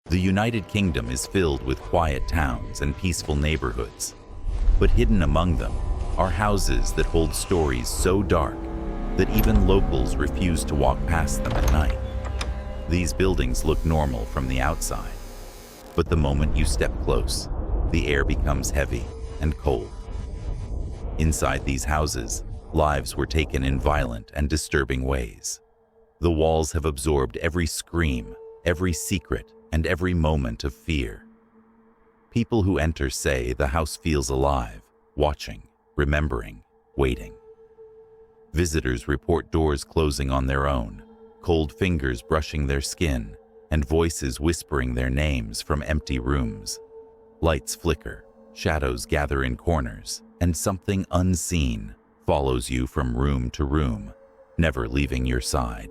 The United Kingdom is filled with quiet towns and peaceful neighborhoods, but hidden among them are houses that hold stories so dark that even locals refuse to walk past them at night. These buildings look normal from the outside, but the moment you step close, the air becomes heavy and cold. Inside these houses, lives were taken in violent and disturbing ways. The walls have absorbed every scream, every secret, and every moment of fear. People who enter say the house feels alive, watching, remembering, waiting. Visitors report doors closing on their own, cold fingers brushing their skin, and voices whispering their names from empty rooms. Lights flicker, shadows gather in corners, and something unseen follows you from room to room, never leaving your side.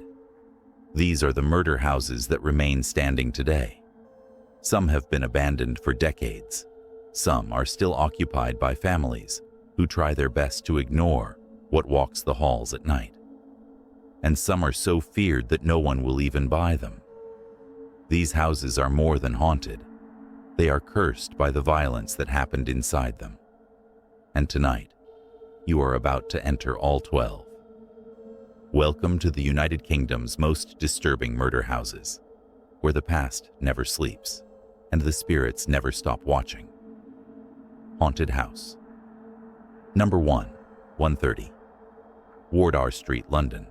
These are the murder houses that remain standing today. Some have been abandoned for decades. Some are still occupied by families who try their best to ignore what walks the halls at night. And some are so feared that no one will even buy them. These houses are more than haunted. They are cursed by the violence that happened inside them. And tonight, you are about to enter all 12. Welcome to the United Kingdom's most disturbing murder houses, where the past never sleeps and the spirits never stop watching. Haunted House. Number 1, 130. Wardour Street, London.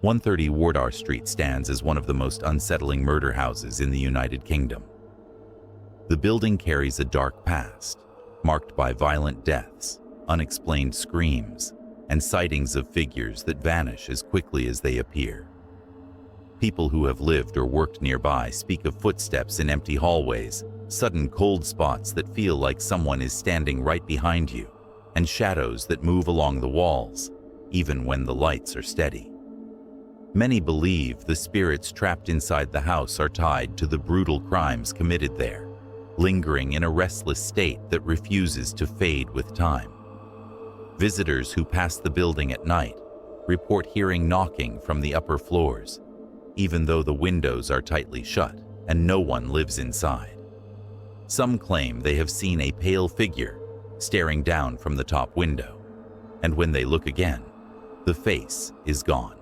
130 Wardour Street stands as one of the most unsettling murder houses in the United Kingdom. The building carries a dark past, marked by violent deaths, unexplained screams, and sightings of figures that vanish as quickly as they appear. People who have lived or worked nearby speak of footsteps in empty hallways, sudden cold spots that feel like someone is standing right behind you, and shadows that move along the walls, even when the lights are steady. Many believe the spirits trapped inside the house are tied to the brutal crimes committed there, lingering in a restless state that refuses to fade with time. Visitors who pass the building at night report hearing knocking from the upper floors, even though the windows are tightly shut and no one lives inside. Some claim they have seen a pale figure staring down from the top window, and when they look again, the face is gone.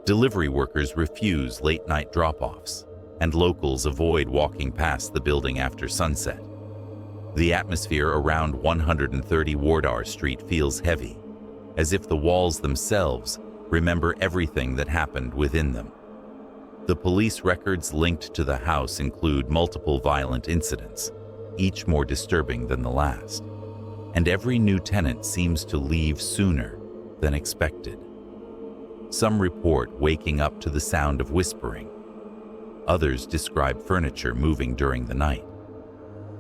Delivery workers refuse late-night drop-offs, and locals avoid walking past the building after sunset. The atmosphere around 130 Wardour Street feels heavy, as if the walls themselves remember everything that happened within them. The police records linked to the house include multiple violent incidents, each more disturbing than the last, and every new tenant seems to leave sooner than expected. Some report waking up to the sound of whispering. Others describe furniture moving during the night.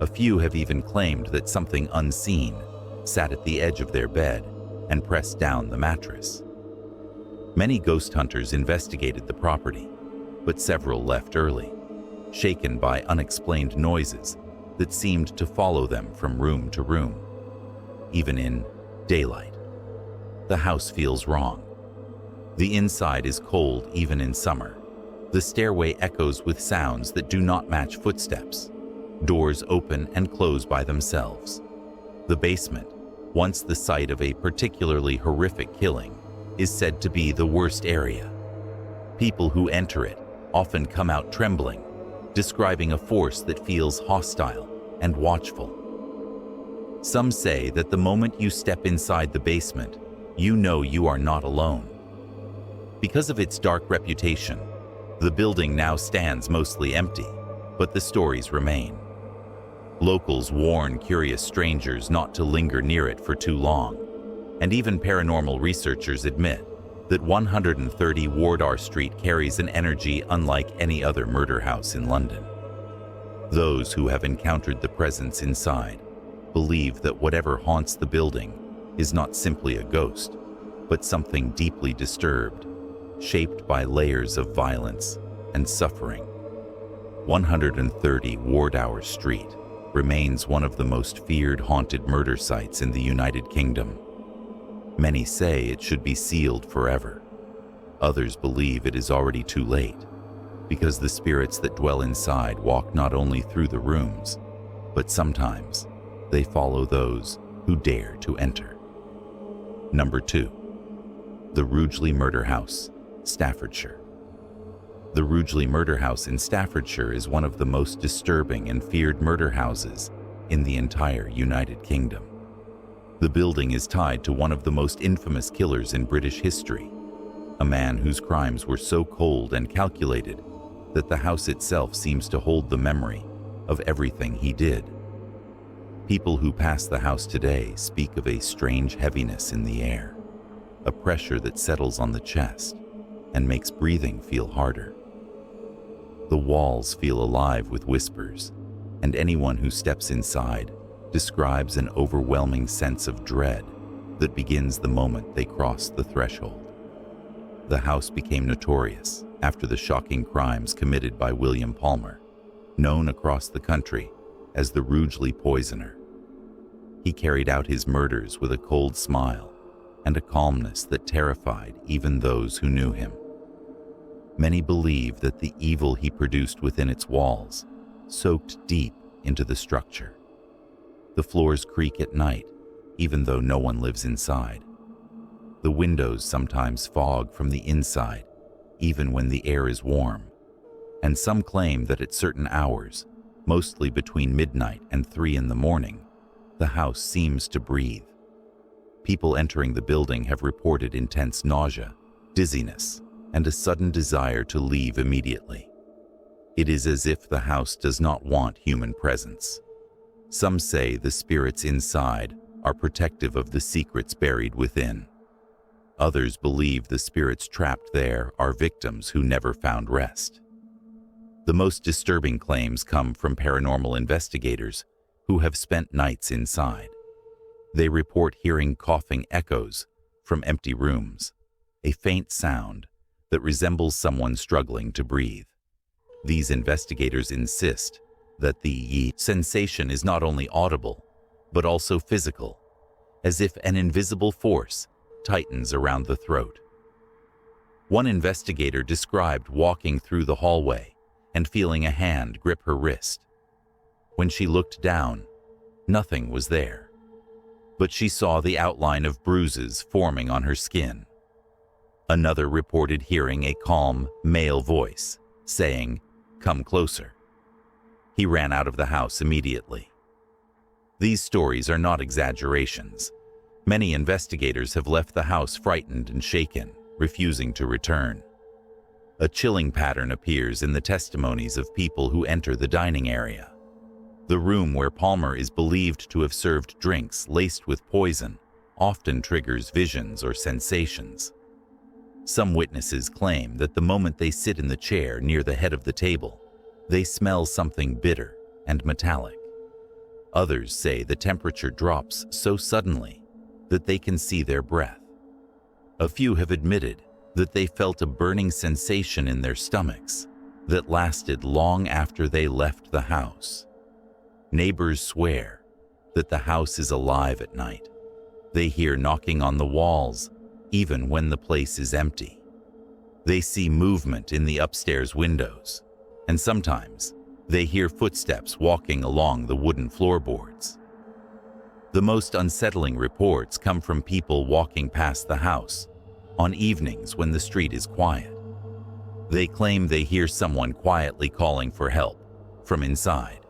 A few have even claimed that something unseen sat at the edge of their bed and pressed down the mattress. Many ghost hunters investigated the property, but several left early, shaken by unexplained noises that seemed to follow them from room to room. Even in daylight, the house feels wrong. The inside is cold even in summer. The stairway echoes with sounds that do not match footsteps. Doors open and close by themselves. The basement, once the site of a particularly horrific killing, is said to be the worst area. People who enter it often come out trembling, describing a force that feels hostile and watchful. Some say that the moment you step inside the basement, you know you are not alone. Because of its dark reputation, the building now stands mostly empty, but the stories remain. Locals warn curious strangers not to linger near it for too long, and even paranormal researchers admit that 130 Wardour Street carries an energy unlike any other murder house in London. Those who have encountered the presence inside believe that whatever haunts the building is not simply a ghost, but something deeply disturbed, shaped by layers of violence and suffering. 130 Wardour Street remains one of the most feared haunted murder sites in the United Kingdom. Many say it should be sealed forever. Others believe it is already too late. because the spirits that dwell inside walk not only through the rooms, but sometimes they follow those who dare to enter. Number 2. The Rugeley Murder House, Staffordshire. The Rugeley Murder House in Staffordshire is one of the most disturbing and feared murder houses in the entire United Kingdom. The building is tied to one of the most infamous killers in British history, a man whose crimes were so cold and calculated that the house itself seems to hold the memory of everything he did. People who pass the house today speak of a strange heaviness in the air, a pressure that settles on the chest and makes breathing feel harder. The walls feel alive with whispers, and anyone who steps inside describes an overwhelming sense of dread that begins the moment they cross the threshold. The house became notorious after the shocking crimes committed by William Palmer, known across the country as the Rugeley Poisoner. He carried out his murders with a cold smile and a calmness that terrified even those who knew him. Many believe that the evil he produced within its walls soaked deep into the structure. The floors creak at night, even though no one lives inside. The windows sometimes fog from the inside, even when the air is warm. And some claim that at certain hours, mostly between midnight and 3 in the morning, the house seems to breathe. People entering the building have reported intense nausea, dizziness, and a sudden desire to leave immediately. It is as if the house does not want human presence. Some say the spirits inside are protective of the secrets buried within. Others believe the spirits trapped there are victims who never found rest. The most disturbing claims come from paranormal investigators who have spent nights inside. They report hearing coughing echoes from empty rooms, a faint sound that resembles someone struggling to breathe. These investigators insist that the sensation is not only audible, but also physical, as if an invisible force tightens around the throat. One investigator described walking through the hallway and feeling a hand grip her wrist. When she looked down, nothing was there, but she saw the outline of bruises forming on her skin. Another reported hearing a calm, male voice saying, "Come closer." He ran out of the house immediately. These stories are not exaggerations. Many investigators have left the house frightened and shaken, refusing to return. A chilling pattern appears in the testimonies of people who enter the dining area. The room where Palmer is believed to have served drinks laced with poison often triggers visions or sensations. Some witnesses claim that the moment they sit in the chair near the head of the table, they smell something bitter and metallic. Others say the temperature drops so suddenly that they can see their breath. A few have admitted that they felt a burning sensation in their stomachs that lasted long after they left the house. Neighbors swear that the house is alive at night. They hear knocking on the walls, even when the place is empty. They see movement in the upstairs windows, and sometimes they hear footsteps walking along the wooden floorboards. The most unsettling reports come from people walking past the house on evenings when the street is quiet. They claim they hear someone quietly calling for help from inside,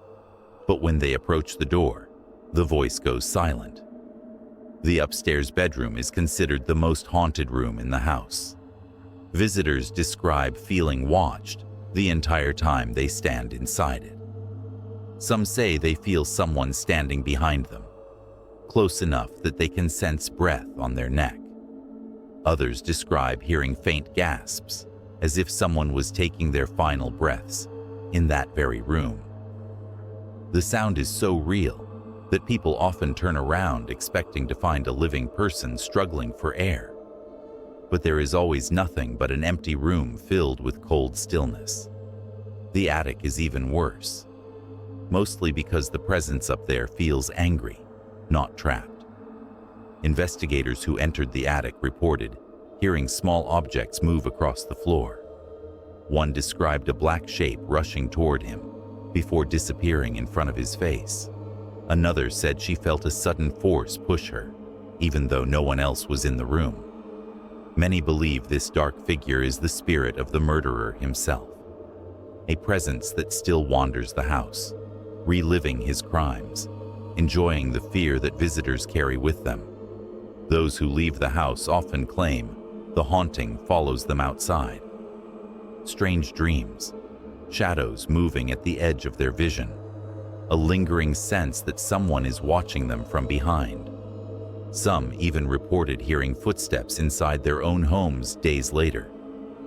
but when they approach the door, the voice goes silent. The upstairs bedroom is considered the most haunted room in the house. Visitors describe feeling watched the entire time they stand inside it. Some say they feel someone standing behind them, close enough that they can sense breath on their neck. Others describe hearing faint gasps, as if someone was taking their final breaths in that very room. The sound is so real that people often turn around expecting to find a living person struggling for air. But there is always nothing but an empty room filled with cold stillness. The attic is even worse, mostly because the presence up there feels angry, not trapped. Investigators who entered the attic reported hearing small objects move across the floor. One described a black shape rushing toward him before disappearing in front of his face. Another said she felt a sudden force push her, even though no one else was in the room. Many believe this dark figure is the spirit of the murderer himself, a presence that still wanders the house, reliving his crimes, enjoying the fear that visitors carry with them. Those who leave the house often claim the haunting follows them outside. Strange dreams, shadows moving at the edge of their vision, a lingering sense that someone is watching them from behind. Some even reported hearing footsteps inside their own homes days later,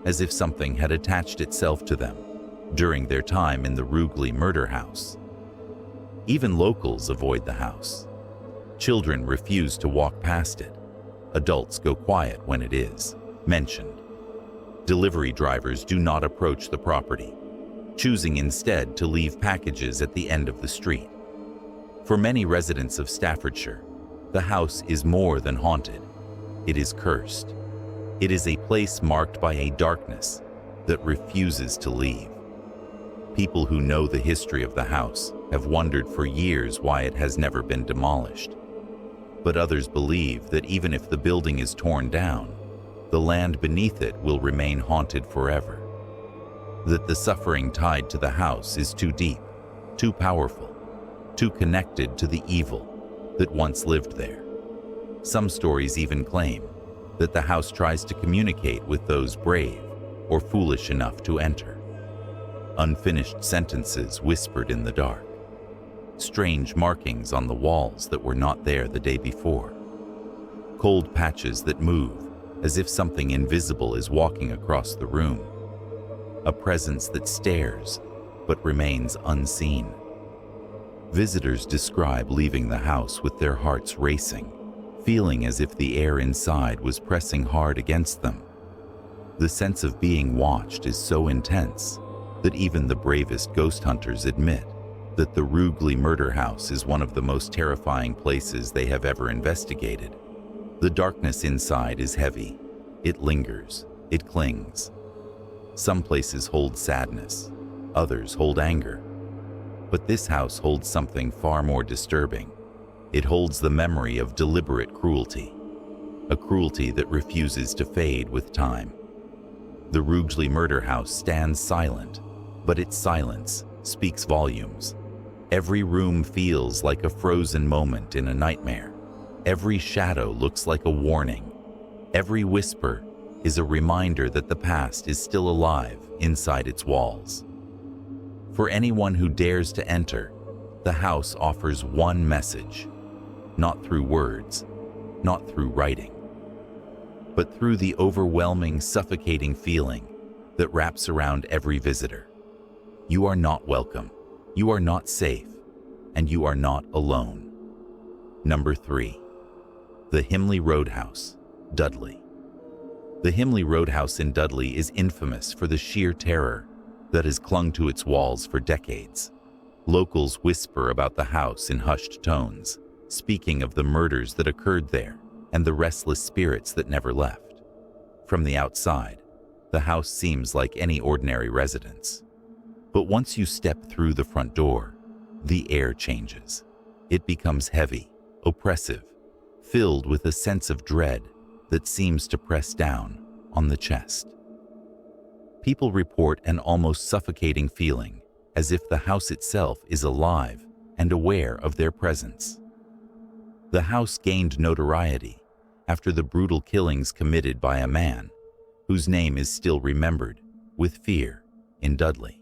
as if something had attached itself to them during their time in the Rugeley murder house. Even locals avoid the house. Children refuse to walk past it. Adults go quiet when it is mentioned. Delivery drivers do not approach the property, choosing instead to leave packages at the end of the street. For many residents of Staffordshire, the house is more than haunted. It is cursed. It is a place marked by a darkness that refuses to leave. People who know the history of the house have wondered for years why it has never been demolished. But others believe that even if the building is torn down, the land beneath it will remain haunted forever. That the suffering tied to the house is too deep, too powerful, too connected to the evil that once lived there. Some stories even claim that the house tries to communicate with those brave or foolish enough to enter. Unfinished sentences whispered in the dark. Strange markings on the walls that were not there the day before. Cold patches that move as if something invisible is walking across the room. A presence that stares but remains unseen. Visitors describe leaving the house with their hearts racing, feeling as if the air inside was pressing hard against them. The sense of being watched is so intense that even the bravest ghost hunters admit that the Rugeley murder house is one of the most terrifying places they have ever investigated. The darkness inside is heavy. It lingers. It clings. Some places hold sadness. Others hold anger. But this house holds something far more disturbing. It holds the memory of deliberate cruelty, a cruelty that refuses to fade with time. The Rugeley murder house stands silent, but its silence speaks volumes. Every room feels like a frozen moment in a nightmare. Every shadow looks like a warning. Every whisper is a reminder that the past is still alive inside its walls. For anyone who dares to enter, the house offers one message, not through words, not through writing, but through the overwhelming, suffocating feeling that wraps around every visitor. You are not welcome, you are not safe, and you are not alone. Number 3. The Himley Roadhouse, Dudley. The Himley Roadhouse in Dudley is infamous for the sheer terror that has clung to its walls for decades. Locals whisper about the house in hushed tones, speaking of the murders that occurred there and the restless spirits that never left. From the outside, the house seems like any ordinary residence. But once you step through the front door, the air changes. It becomes heavy, oppressive, filled with a sense of dread that seems to press down on the chest. People report an almost suffocating feeling, as if the house itself is alive and aware of their presence. The house gained notoriety after the brutal killings committed by a man whose name is still remembered with fear in Dudley.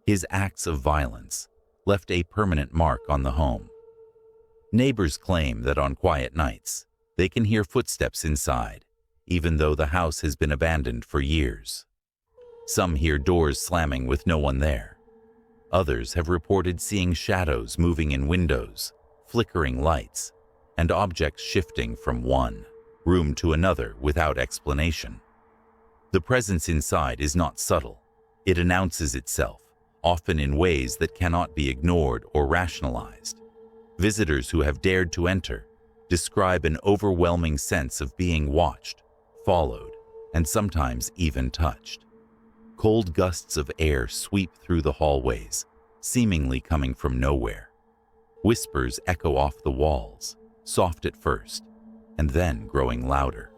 His acts of violence left a permanent mark on the home. Neighbors claim that on quiet nights, they can hear footsteps inside, even though the house has been abandoned for years. Some hear doors slamming with no one there. Others have reported seeing shadows moving in windows, flickering lights, and objects shifting from one room to another without explanation. The presence inside is not subtle. It announces itself, often in ways that cannot be ignored or rationalized. Visitors who have dared to enter describe an overwhelming sense of being watched, followed, and sometimes even touched. Cold gusts of air sweep through the hallways, seemingly coming from nowhere. Whispers echo off the walls, soft at first, and then growing louder,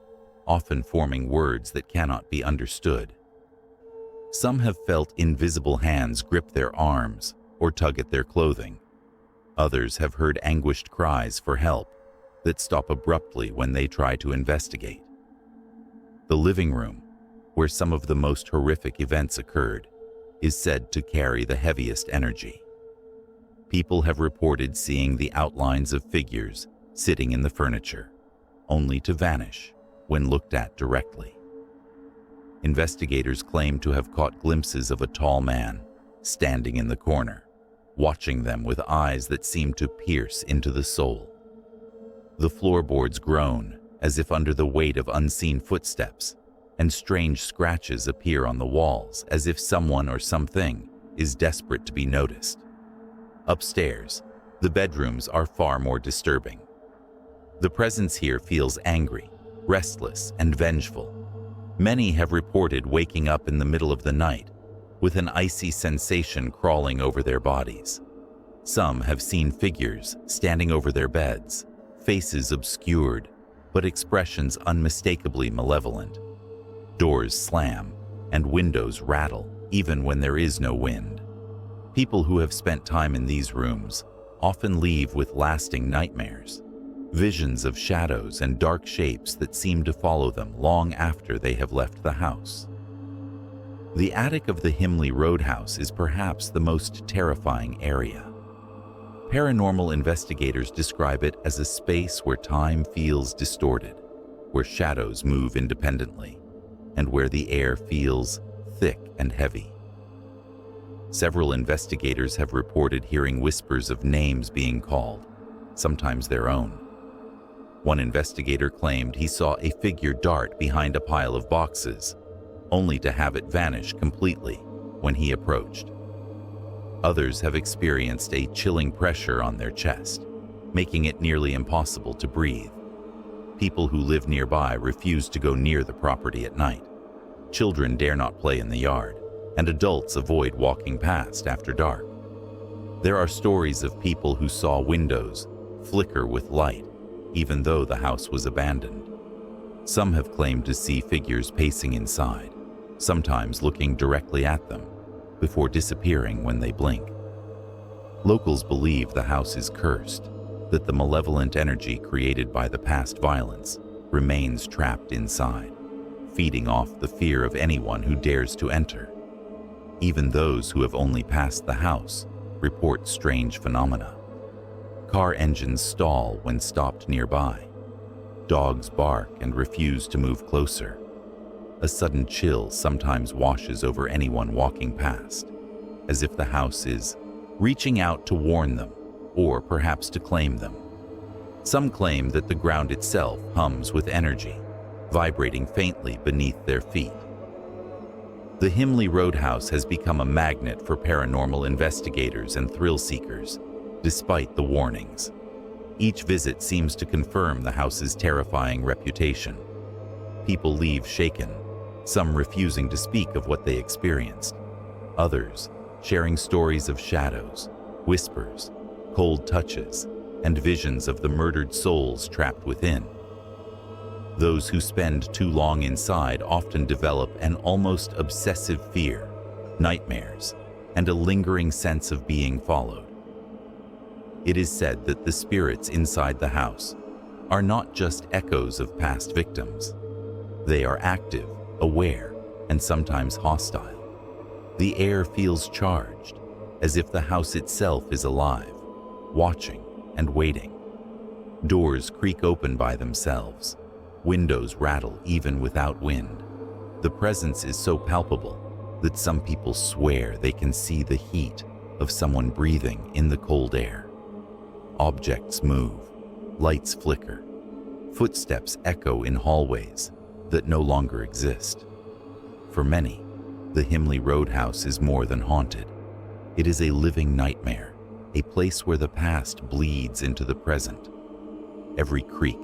often forming words that cannot be understood. Some have felt invisible hands grip their arms or tug at their clothing. Others have heard anguished cries for help that stop abruptly when they try to investigate. The living room, where some of the most horrific events occurred, is said to carry the heaviest energy. People have reported seeing the outlines of figures sitting in the furniture, only to vanish when looked at directly. Investigators claim to have caught glimpses of a tall man standing in the corner, watching them with eyes that seem to pierce into the soul. The floorboards groan as if under the weight of unseen footsteps, and strange scratches appear on the walls as if someone or something is desperate to be noticed. Upstairs, the bedrooms are far more disturbing. The presence here feels angry, restless, and vengeful. Many have reported waking up in the middle of the night with an icy sensation crawling over their bodies. Some have seen figures standing over their beds, faces obscured, but expressions unmistakably malevolent. Doors slam and windows rattle even when there is no wind. People who have spent time in these rooms often leave with lasting nightmares, visions of shadows and dark shapes that seem to follow them long after they have left the house. The attic of the Himley Roadhouse is perhaps the most terrifying area. Paranormal investigators describe it as a space where time feels distorted, where shadows move independently, and where the air feels thick and heavy. Several investigators have reported hearing whispers of names being called, sometimes their own. One investigator claimed he saw a figure dart behind a pile of boxes, only to have it vanish completely when he approached. Others have experienced a chilling pressure on their chest, making it nearly impossible to breathe. People who live nearby refuse to go near the property at night. Children dare not play in the yard, and adults avoid walking past after dark. There are stories of people who saw windows flicker with light, even though the house was abandoned. Some have claimed to see figures pacing inside, sometimes looking directly at them, before disappearing when they blink. Locals believe the house is cursed, that the malevolent energy created by the past violence remains trapped inside, feeding off the fear of anyone who dares to enter. Even those who have only passed the house report strange phenomena. Car engines stall when stopped nearby. Dogs bark and refuse to move closer. A sudden chill sometimes washes over anyone walking past, as if the house is reaching out to warn them, or perhaps to claim them. Some claim that the ground itself hums with energy, vibrating faintly beneath their feet. The Himley Roadhouse has become a magnet for paranormal investigators and thrill seekers, despite the warnings. Each visit seems to confirm the house's terrifying reputation. People leave shaken, some refusing to speak of what they experienced, others sharing stories of shadows, whispers, cold touches, and visions of the murdered souls trapped within. Those who spend too long inside often develop an almost obsessive fear, nightmares, and a lingering sense of being followed. It is said that the spirits inside the house are not just echoes of past victims. They are active, aware, and sometimes hostile. The air feels charged, as if the house itself is alive, watching and waiting. Doors creak open by themselves. Windows rattle even without wind. The presence is so palpable that some people swear they can see the heat of someone breathing in the cold air. Objects move, lights flicker, footsteps echo in hallways that no longer exist. For many, the Himley Roadhouse is more than haunted. It is a living nightmare, a place where the past bleeds into the present. Every creak,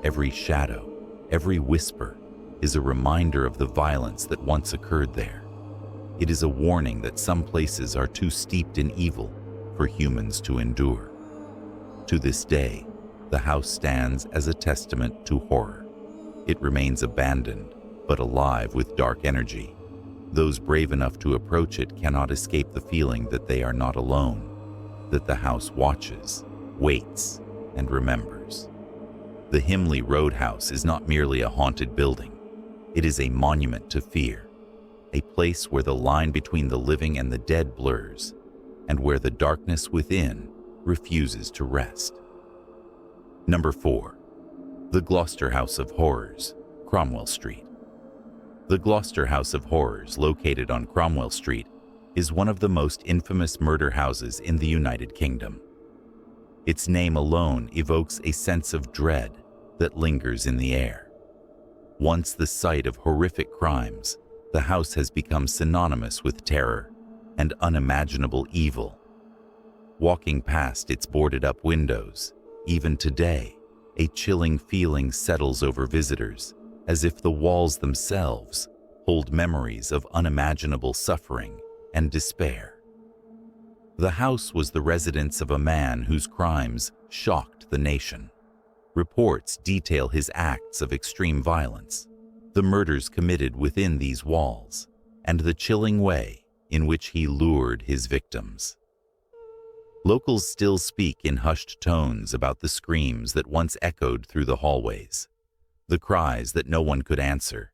every shadow, every whisper is a reminder of the violence that once occurred there. It is a warning that some places are too steeped in evil for humans to endure. To this day, the house stands as a testament to horror. It remains abandoned, but alive with dark energy. Those brave enough to approach it cannot escape the feeling that they are not alone, that the house watches, waits, and remembers. The Himley Roadhouse is not merely a haunted building. It is a monument to fear, a place where the line between the living and the dead blurs, and where the darkness within refuses to rest. Number 4. The Gloucester House of Horrors, Cromwell Street. The Gloucester House of Horrors, located on Cromwell Street, is one of the most infamous murder houses in the United Kingdom. Its name alone evokes a sense of dread that lingers in the air. Once the site of horrific crimes, the house has become synonymous with terror and unimaginable evil. Walking past its boarded-up windows, even today, a chilling feeling settles over visitors, as if the walls themselves hold memories of unimaginable suffering and despair. The house was the residence of a man whose crimes shocked the nation. Reports detail his acts of extreme violence, the murders committed within these walls, and the chilling way in which he lured his victims. Locals still speak in hushed tones about the screams that once echoed through the hallways, the cries that no one could answer,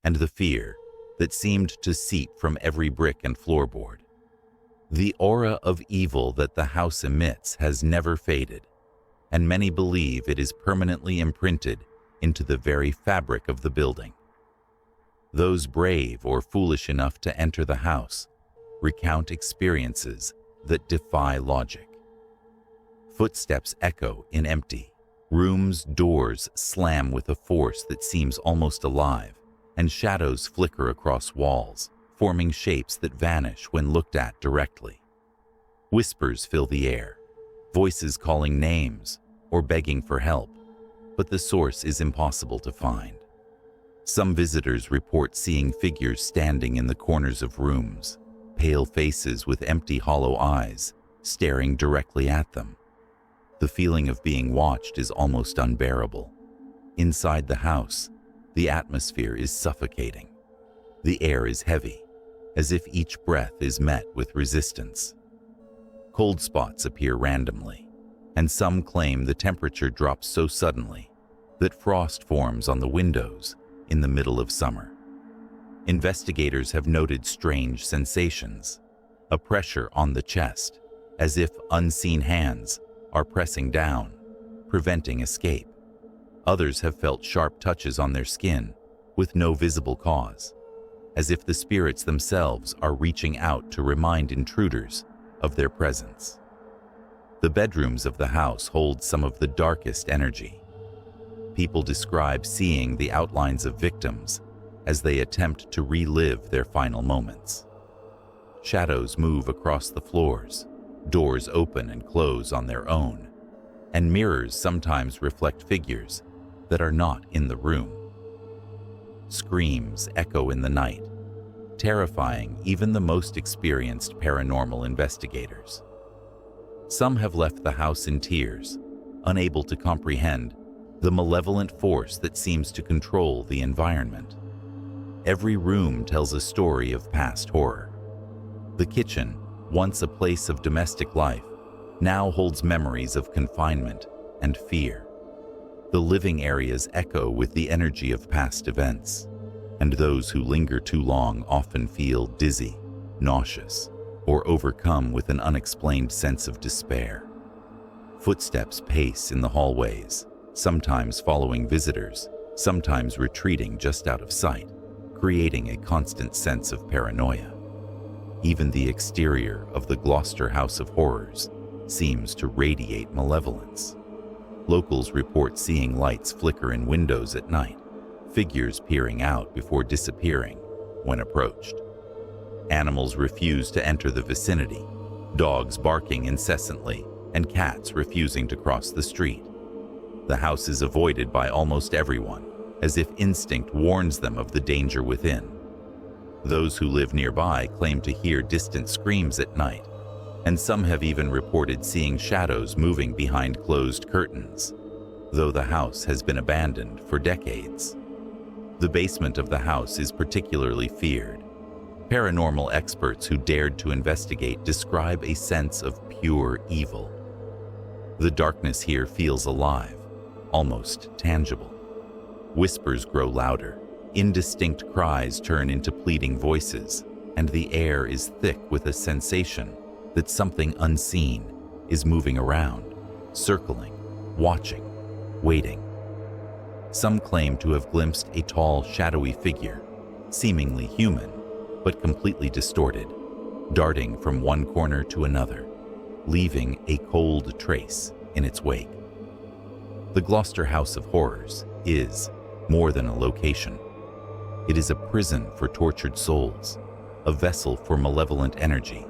and the fear that seemed to seep from every brick and floorboard. The aura of evil that the house emits has never faded, and many believe it is permanently imprinted into the very fabric of the building. Those brave or foolish enough to enter the house recount experiences that defy logic. Footsteps echo in empty rooms, doors slam with a force that seems almost alive, and shadows flicker across walls, forming shapes that vanish when looked at directly. Whispers fill the air, voices calling names or begging for help, but the source is impossible to find. Some visitors report seeing figures standing in the corners of rooms, pale faces with empty, hollow eyes, staring directly at them. The feeling of being watched is almost unbearable. Inside the house, the atmosphere is suffocating. The air is heavy, as if each breath is met with resistance. Cold spots appear randomly, and some claim the temperature drops so suddenly that frost forms on the windows in the middle of summer. Investigators have noted strange sensations, a pressure on the chest, as if unseen hands are pressing down, preventing escape. Others have felt sharp touches on their skin with no visible cause, as if the spirits themselves are reaching out to remind intruders of their presence. The bedrooms of the house hold some of the darkest energy. People describe seeing the outlines of victims as they attempt to relive their final moments. Shadows move across the floors, doors open and close on their own, and mirrors sometimes reflect figures that are not in the room. Screams echo in the night, terrifying even the most experienced paranormal investigators. Some have left the house in tears, unable to comprehend the malevolent force that seems to control the environment. Every room tells a story of past horror. The kitchen, once a place of domestic life, now holds memories of confinement and fear. The living areas echo with the energy of past events, and those who linger too long often feel dizzy, nauseous, or overcome with an unexplained sense of despair. Footsteps pace in the hallways, sometimes following visitors, sometimes retreating just out of sight, creating a constant sense of paranoia. Even the exterior of the Gloucester House of Horrors seems to radiate malevolence. Locals report seeing lights flicker in windows at night, figures peering out before disappearing when approached. Animals refuse to enter the vicinity, dogs barking incessantly and cats refusing to cross the street. The house is avoided by almost everyone, as if instinct warns them of the danger within. Those who live nearby claim to hear distant screams at night, and some have even reported seeing shadows moving behind closed curtains, though the house has been abandoned for decades. The basement of the house is particularly feared. Paranormal experts who dared to investigate describe a sense of pure evil. The darkness here feels alive, almost tangible. Whispers grow louder, indistinct cries turn into pleading voices, and the air is thick with a sensation that something unseen is moving around, circling, watching, waiting. Some claim to have glimpsed a tall, shadowy figure, seemingly human, but completely distorted, darting from one corner to another, leaving a cold trace in its wake. The Gloucester House of Horrors is more than a location. It is a prison for tortured souls, a vessel for malevolent energy,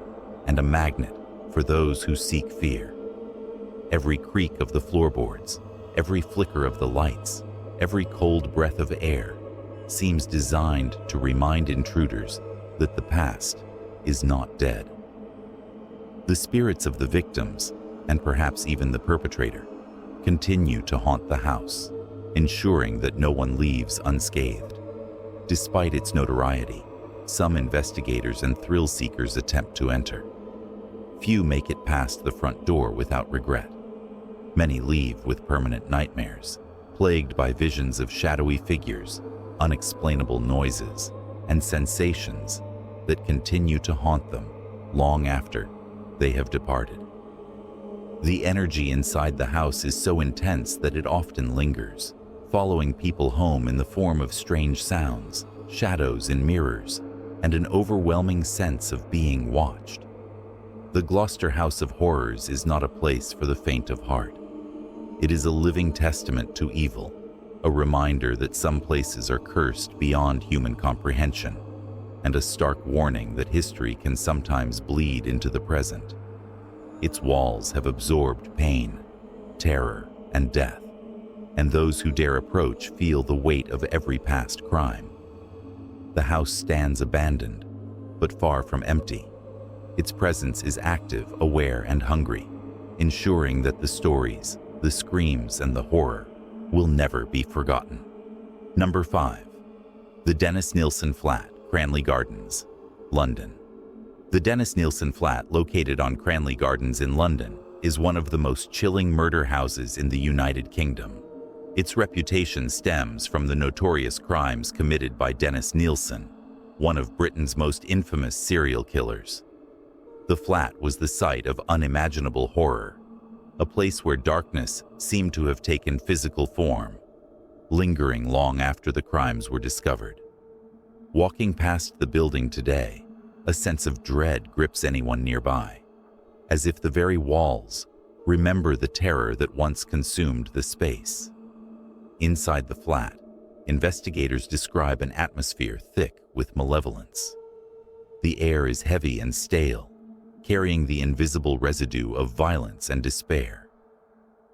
and a magnet for those who seek fear. Every creak of the floorboards, every flicker of the lights, every cold breath of air seems designed to remind intruders that the past is not dead. The spirits of the victims, and perhaps even the perpetrator, continue to haunt the house, ensuring that no one leaves unscathed. Despite its notoriety, some investigators and thrill seekers attempt to enter. Few make it past the front door without regret. Many leave with permanent nightmares, plagued by visions of shadowy figures, unexplainable noises, and sensations that continue to haunt them long after they have departed. The energy inside the house is so intense that it often lingers, following people home in the form of strange sounds, shadows in mirrors, and an overwhelming sense of being watched. The Gloucester House of Horrors is not a place for the faint of heart. It is a living testament to evil, a reminder that some places are cursed beyond human comprehension, and a stark warning that history can sometimes bleed into the present. Its walls have absorbed pain, terror, and death, and those who dare approach feel the weight of every past crime. The house stands abandoned, but far from empty. Its presence is active, aware, and hungry, ensuring that the stories, the screams, and the horror will never be forgotten. Number 5. The Dennis Nilsen Flat, Cranley Gardens, London. The Dennis Nilsen Flat, located on Cranley Gardens in London, is one of the most chilling murder houses in the United Kingdom. Its reputation stems from the notorious crimes committed by Dennis Nilsen, one of Britain's most infamous serial killers. The flat was the site of unimaginable horror, a place where darkness seemed to have taken physical form, lingering long after the crimes were discovered. Walking past the building today, a sense of dread grips anyone nearby, as if the very walls remember the terror that once consumed the space. Inside the flat, investigators describe an atmosphere thick with malevolence. The air is heavy and stale, carrying the invisible residue of violence and despair.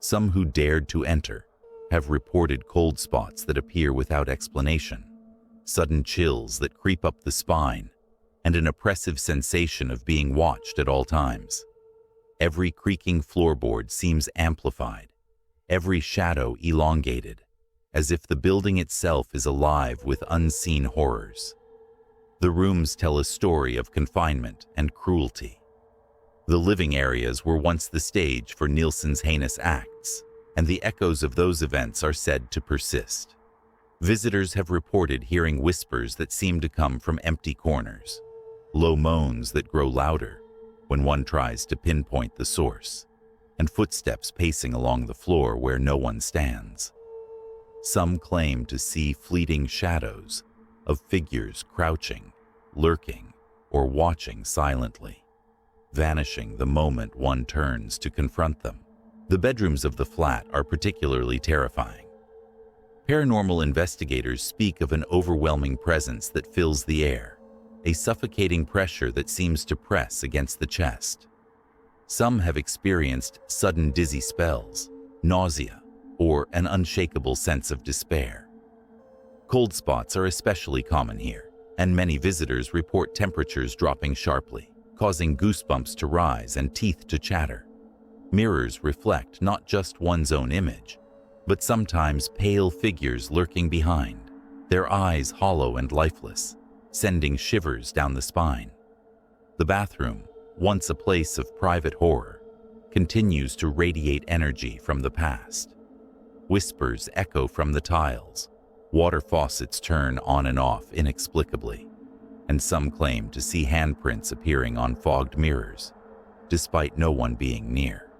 Some who dared to enter have reported cold spots that appear without explanation, sudden chills that creep up the spine, and an oppressive sensation of being watched at all times. Every creaking floorboard seems amplified, every shadow elongated, as if the building itself is alive with unseen horrors. The rooms tell a story of confinement and cruelty. The living areas were once the stage for Nilsen's heinous acts, and the echoes of those events are said to persist. Visitors have reported hearing whispers that seem to come from empty corners, low moans that grow louder when one tries to pinpoint the source, and footsteps pacing along the floor where no one stands. Some claim to see fleeting shadows of figures crouching, lurking, or watching silently, vanishing the moment one turns to confront them. The bedrooms of the flat are particularly terrifying. Paranormal investigators speak of an overwhelming presence that fills the air, a suffocating pressure that seems to press against the chest. Some have experienced sudden dizzy spells, nausea, or an unshakable sense of despair. Cold spots are especially common here, and many visitors report temperatures dropping sharply, causing goosebumps to rise and teeth to chatter. Mirrors reflect not just one's own image, but sometimes pale figures lurking behind, their eyes hollow and lifeless, sending shivers down the spine. The bathroom, once a place of private horror, continues to radiate energy from the past. Whispers echo from the tiles, water faucets turn on and off inexplicably, and some claim to see handprints appearing on fogged mirrors, despite no one being near.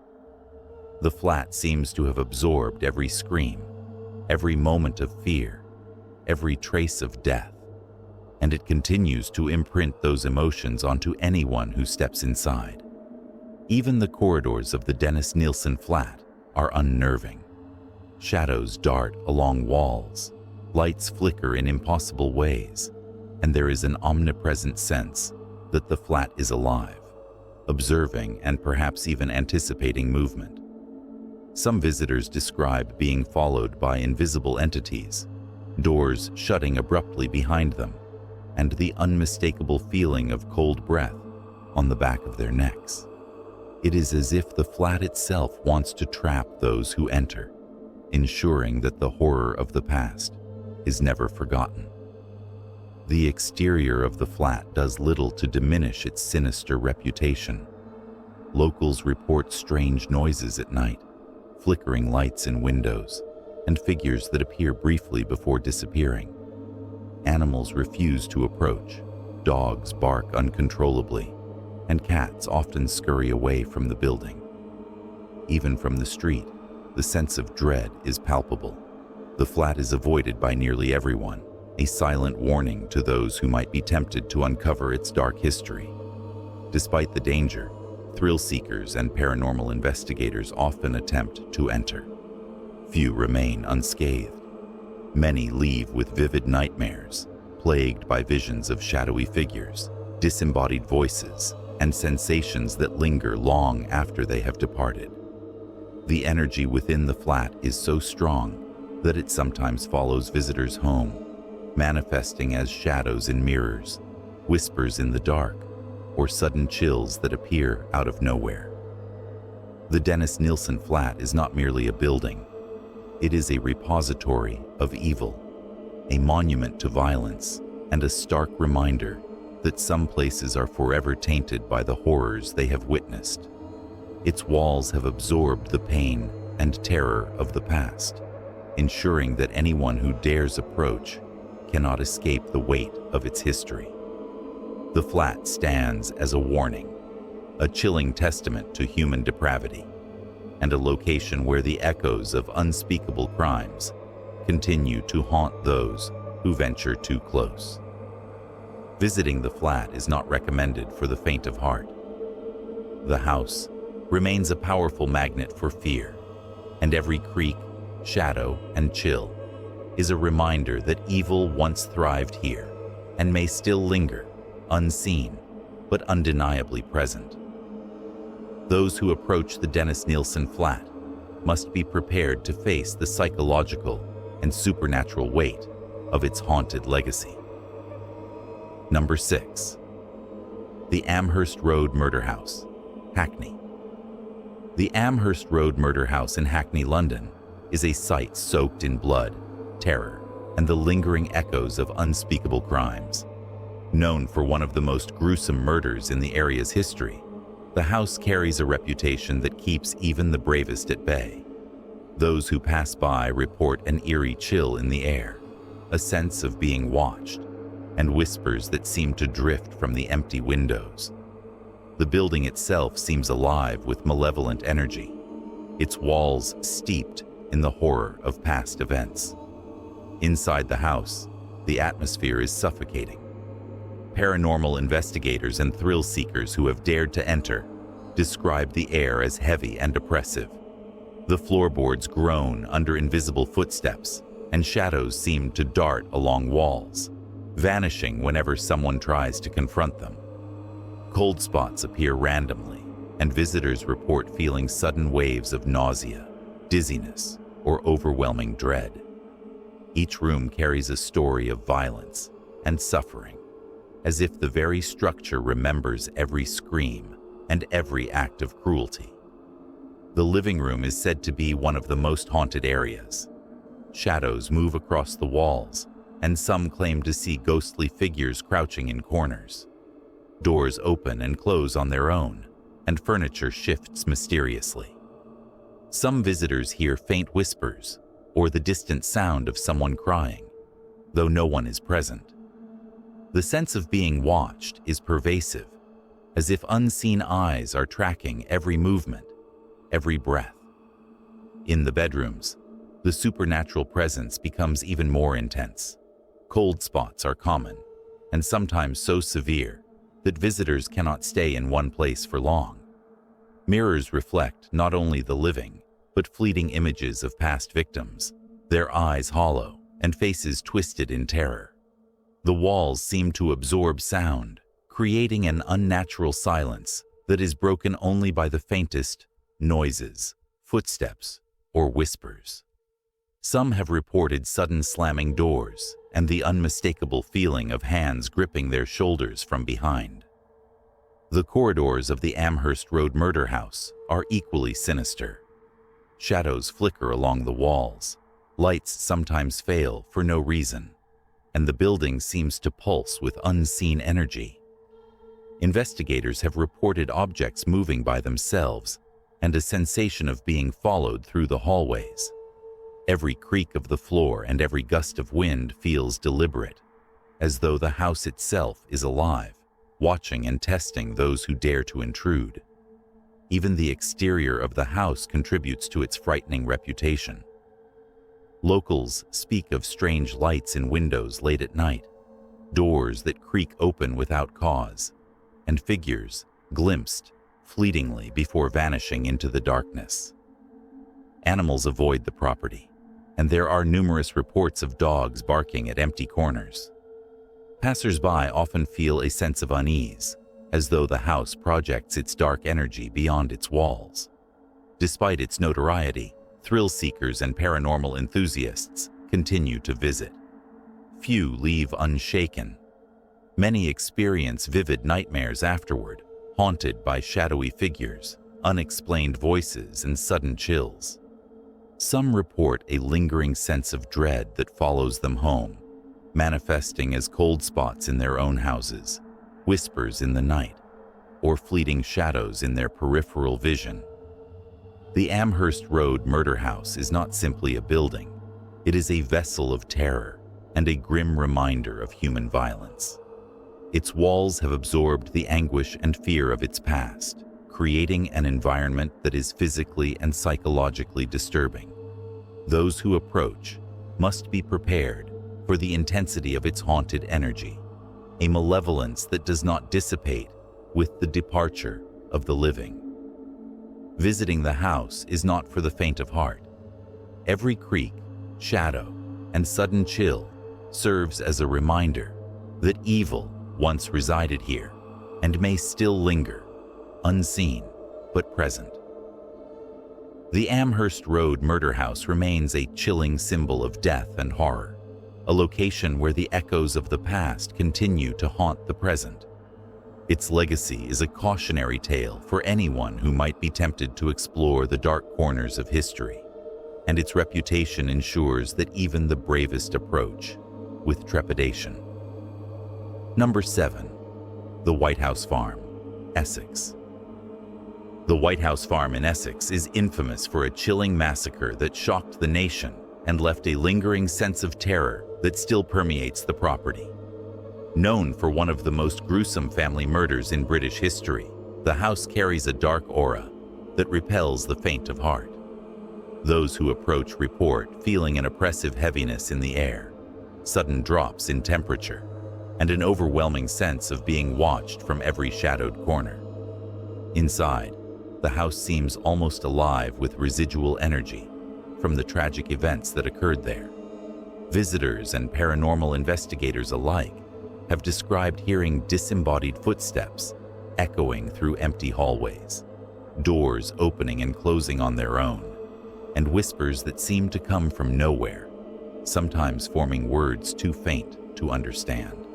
The flat seems to have absorbed every scream, every moment of fear, every trace of death, and it continues to imprint those emotions onto anyone who steps inside. Even the corridors of the Dennis Nilsen flat are unnerving. Shadows dart along walls, lights flicker in impossible ways, and there is an omnipresent sense that the flat is alive, observing and perhaps even anticipating movement. Some visitors describe being followed by invisible entities, doors shutting abruptly behind them, and the unmistakable feeling of cold breath on the back of their necks. It is as if the flat itself wants to trap those who enter, ensuring that the horror of the past is never forgotten. The exterior of the flat does little to diminish its sinister reputation. Locals report strange noises at night, flickering lights in windows, and figures that appear briefly before disappearing. Animals refuse to approach, dogs bark uncontrollably, and cats often scurry away from the building. Even from the street, the sense of dread is palpable. The flat is avoided by nearly everyone, a silent warning to those who might be tempted to uncover its dark history. Despite the danger, thrill seekers and paranormal investigators often attempt to enter. Few remain unscathed. Many leave with vivid nightmares, plagued by visions of shadowy figures, disembodied voices, and sensations that linger long after they have departed. The energy within the flat is so strong that it sometimes follows visitors home, manifesting as shadows in mirrors, whispers in the dark, or sudden chills that appear out of nowhere. The Dennis Nilsen flat is not merely a building. It is a repository of evil, a monument to violence, and a stark reminder that some places are forever tainted by the horrors they have witnessed. Its walls have absorbed the pain and terror of the past, ensuring that anyone who dares approach cannot escape the weight of its history. The flat stands as a warning, a chilling testament to human depravity, and a location where the echoes of unspeakable crimes continue to haunt those who venture too close. Visiting the flat is not recommended for the faint of heart. The house remains a powerful magnet for fear, and every creak, shadow, and chill is a reminder that evil once thrived here and may still linger, unseen but undeniably present. Those who approach the Dennis Nilsen flat must be prepared to face the psychological and supernatural weight of its haunted legacy. Number 6. The Amherst Road Murder House, Hackney. The Amherst Road Murder House in Hackney, London, is a site soaked in blood, terror, and the lingering echoes of unspeakable crimes. Known for one of the most gruesome murders in the area's history, the house carries a reputation that keeps even the bravest at bay. Those who pass by report an eerie chill in the air, a sense of being watched, and whispers that seem to drift from the empty windows. The building itself seems alive with malevolent energy, its walls steeped in the horror of past events. Inside the house, the atmosphere is suffocating. Paranormal investigators and thrill seekers who have dared to enter describe the air as heavy and oppressive. The floorboards groan under invisible footsteps, and shadows seem to dart along walls, vanishing whenever someone tries to confront them. Cold spots appear randomly, and visitors report feeling sudden waves of nausea, dizziness, or overwhelming dread. Each room carries a story of violence and suffering, as if the very structure remembers every scream and every act of cruelty. The living room is said to be one of the most haunted areas. Shadows move across the walls, and some claim to see ghostly figures crouching in corners. Doors open and close on their own, and furniture shifts mysteriously. Some visitors hear faint whispers or the distant sound of someone crying, though no one is present. The sense of being watched is pervasive, as if unseen eyes are tracking every movement, every breath. In the bedrooms, the supernatural presence becomes even more intense. Cold spots are common, and sometimes so severe that visitors cannot stay in one place for long. Mirrors reflect not only the living, but fleeting images of past victims, their eyes hollow and faces twisted in terror. The walls seem to absorb sound, creating an unnatural silence that is broken only by the faintest noises, footsteps, or whispers. Some have reported sudden slamming doors and the unmistakable feeling of hands gripping their shoulders from behind. The corridors of the Amherst Road murder house are equally sinister. Shadows flicker along the walls, lights sometimes fail for no reason, and the building seems to pulse with unseen energy. Investigators have reported objects moving by themselves and a sensation of being followed through the hallways. Every creak of the floor and every gust of wind feels deliberate, as though the house itself is alive, watching and testing those who dare to intrude. Even the exterior of the house contributes to its frightening reputation. Locals speak of strange lights in windows late at night, doors that creak open without cause, and figures glimpsed fleetingly before vanishing into the darkness. Animals avoid the property, and there are numerous reports of dogs barking at empty corners. Passers-by often feel a sense of unease, as though the house projects its dark energy beyond its walls. Despite its notoriety, thrill-seekers and paranormal enthusiasts continue to visit. Few leave unshaken. Many experience vivid nightmares afterward, haunted by shadowy figures, unexplained voices, and sudden chills. Some report a lingering sense of dread that follows them home, manifesting as cold spots in their own houses, whispers in the night, or fleeting shadows in their peripheral vision. The Amherst Road murder house is not simply a building. It is a vessel of terror and a grim reminder of human violence. Its walls have absorbed the anguish and fear of its past, creating an environment that is physically and psychologically disturbing. Those who approach must be prepared for the intensity of its haunted energy, a malevolence that does not dissipate with the departure of the living. Visiting the house is not for the faint of heart. Every creak, shadow, and sudden chill serves as a reminder that evil once resided here and may still linger, unseen but present. The Amherst Road murder house remains a chilling symbol of death and horror, a location where the echoes of the past continue to haunt the present. Its legacy is a cautionary tale for anyone who might be tempted to explore the dark corners of history, and its reputation ensures that even the bravest approach with trepidation. Number 7. The White House Farm, Essex. The White House Farm in Essex is infamous for a chilling massacre that shocked the nation and left a lingering sense of terror that still permeates the property. Known for one of the most gruesome family murders in British history, the house carries a dark aura that repels the faint of heart. Those who approach report feeling an oppressive heaviness in the air, sudden drops in temperature, and an overwhelming sense of being watched from every shadowed corner. Inside, the house seems almost alive with residual energy from the tragic events that occurred there. Visitors and paranormal investigators alike have described hearing disembodied footsteps echoing through empty hallways, doors opening and closing on their own, and whispers that seem to come from nowhere, sometimes forming words too faint to understand.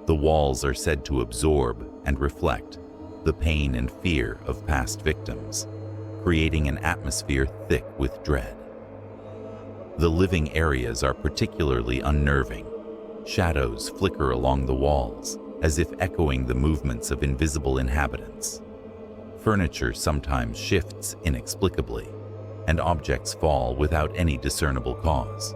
The walls are said to absorb and reflect the pain and fear of past victims, creating an atmosphere thick with dread. The living areas are particularly unnerving. Shadows flicker along the walls, as if echoing the movements of invisible inhabitants. Furniture sometimes shifts inexplicably, and objects fall without any discernible cause.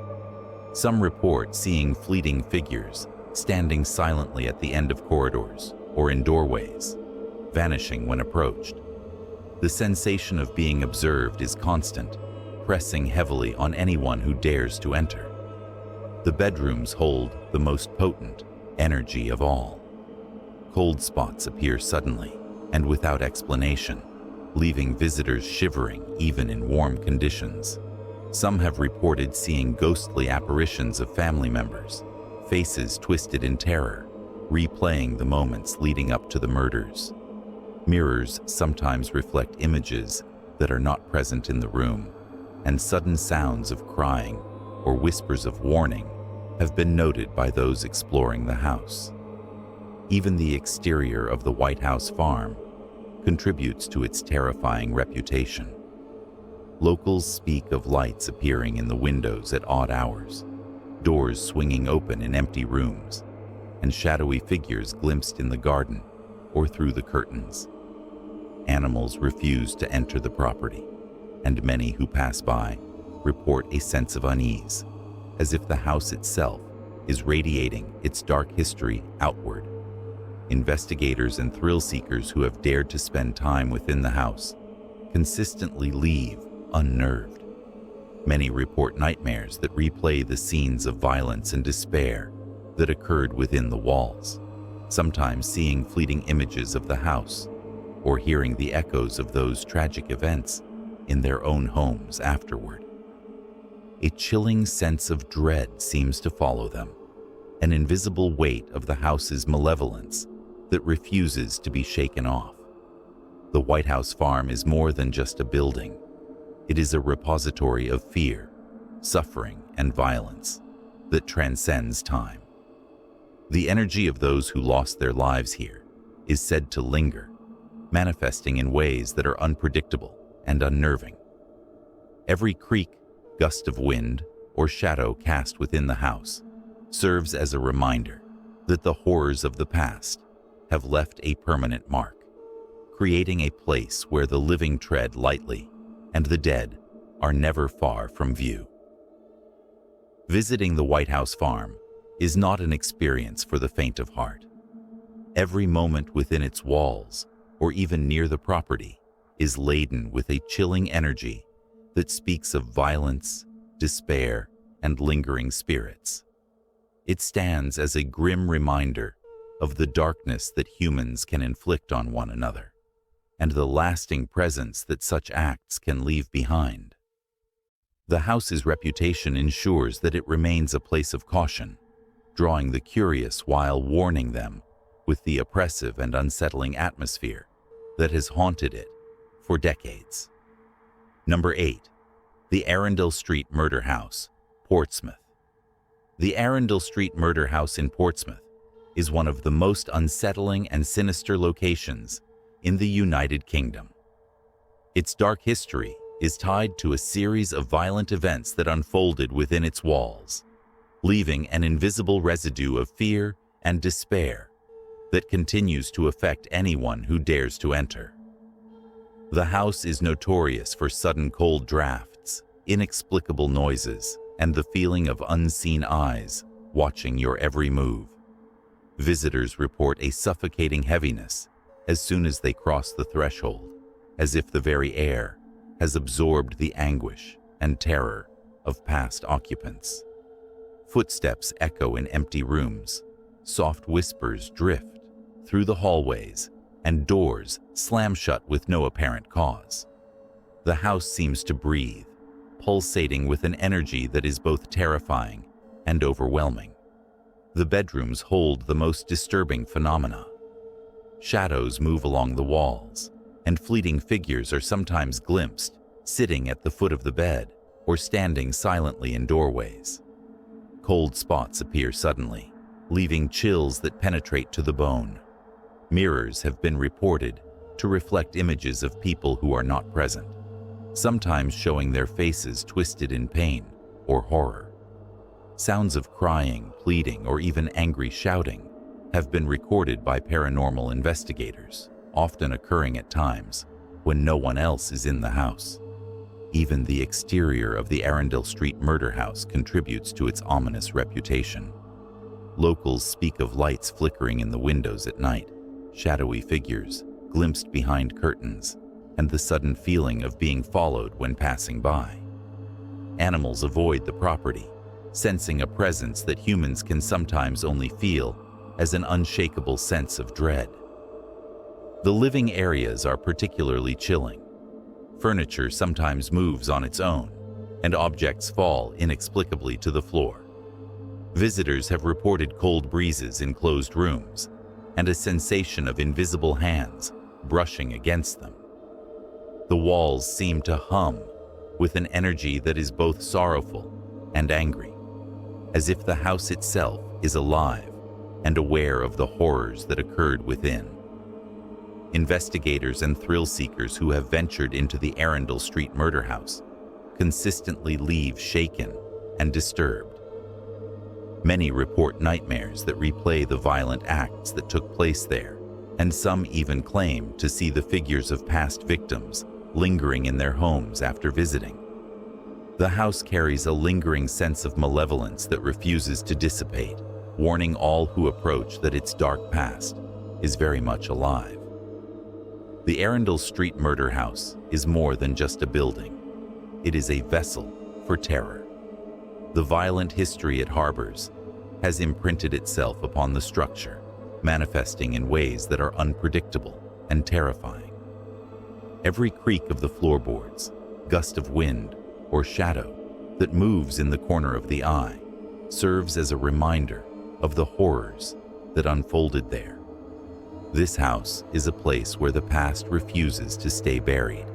Some report seeing fleeting figures standing silently at the end of corridors or in doorways, vanishing when approached. The sensation of being observed is constant, pressing heavily on anyone who dares to enter. The bedrooms hold the most potent energy of all. Cold spots appear suddenly and without explanation, leaving visitors shivering even in warm conditions. Some have reported seeing ghostly apparitions of family members, faces twisted in terror, replaying the moments leading up to the murders. Mirrors sometimes reflect images that are not present in the room, and sudden sounds of crying or whispers of warning have been noted by those exploring the house. Even the exterior of the White House farm contributes to its terrifying reputation. Locals speak of lights appearing in the windows at odd hours, doors swinging open in empty rooms, and shadowy figures glimpsed in the garden or through the curtains. Animals refuse to enter the property, and many who pass by report a sense of unease, as if the house itself is radiating its dark history outward. Investigators and thrill seekers who have dared to spend time within the house consistently leave unnerved. Many report nightmares that replay the scenes of violence and despair that occurred within the walls, sometimes seeing fleeting images of the house or hearing the echoes of those tragic events in their own homes afterward. A chilling sense of dread seems to follow them, an invisible weight of the house's malevolence that refuses to be shaken off. The White House farm is more than just a building. It is a repository of fear, suffering, and violence that transcends time. The energy of those who lost their lives here is said to linger, manifesting in ways that are unpredictable and unnerving. Every creak, gust of wind, or shadow cast within the house serves as a reminder that the horrors of the past have left a permanent mark, creating a place where the living tread lightly and the dead are never far from view. Visiting the White House farm is not an experience for the faint of heart. Every moment within its walls, or even near the property, is laden with a chilling energy that speaks of violence, despair, and lingering spirits. It stands as a grim reminder of the darkness that humans can inflict on one another, and the lasting presence that such acts can leave behind. The house's reputation ensures that it remains a place of caution, drawing the curious while warning them with the oppressive and unsettling atmosphere that has haunted it for decades. Number 8. The Arundel Street Murder House, Portsmouth. The Arundel Street Murder House in Portsmouth is one of the most unsettling and sinister locations in the United Kingdom. Its dark history is tied to a series of violent events that unfolded within its walls, leaving an invisible residue of fear and despair that continues to affect anyone who dares to enter. The house is notorious for sudden cold drafts, inexplicable noises, and the feeling of unseen eyes watching your every move. Visitors report a suffocating heaviness as soon as they cross the threshold, as if the very air has absorbed the anguish and terror of past occupants. Footsteps echo in empty rooms, soft whispers drift through the hallways, and doors slam shut with no apparent cause. The house seems to breathe, pulsating with an energy that is both terrifying and overwhelming. The bedrooms hold the most disturbing phenomena. Shadows move along the walls, and fleeting figures are sometimes glimpsed sitting at the foot of the bed or standing silently in doorways. Cold spots appear suddenly, leaving chills that penetrate to the bone. Mirrors have been reported to reflect images of people who are not present, sometimes showing their faces twisted in pain or horror. Sounds of crying, pleading, or even angry shouting have been recorded by paranormal investigators, often occurring at times when no one else is in the house. Even the exterior of the Arundel Street murder house contributes to its ominous reputation. Locals speak of lights flickering in the windows at night, shadowy figures glimpsed behind curtains, and the sudden feeling of being followed when passing by. Animals avoid the property, sensing a presence that humans can sometimes only feel as an unshakable sense of dread. The living areas are particularly chilling. Furniture sometimes moves on its own, and objects fall inexplicably to the floor. Visitors have reported cold breezes in closed rooms and a sensation of invisible hands brushing against them. The walls seem to hum with an energy that is both sorrowful and angry, as if the house itself is alive and aware of the horrors that occurred within. Investigators and thrill-seekers who have ventured into the Arundel Street murder house consistently leave shaken and disturbed. Many report nightmares that replay the violent acts that took place there, and some even claim to see the figures of past victims lingering in their homes after visiting. The house carries a lingering sense of malevolence that refuses to dissipate, warning all who approach that its dark past is very much alive. The Arundel Street murder house is more than just a building. It is a vessel for terror. The violent history it harbors has imprinted itself upon the structure, manifesting in ways that are unpredictable and terrifying. Every creak of the floorboards, gust of wind, or shadow that moves in the corner of the eye serves as a reminder of the horrors that unfolded there. This house is a place where the past refuses to stay buried,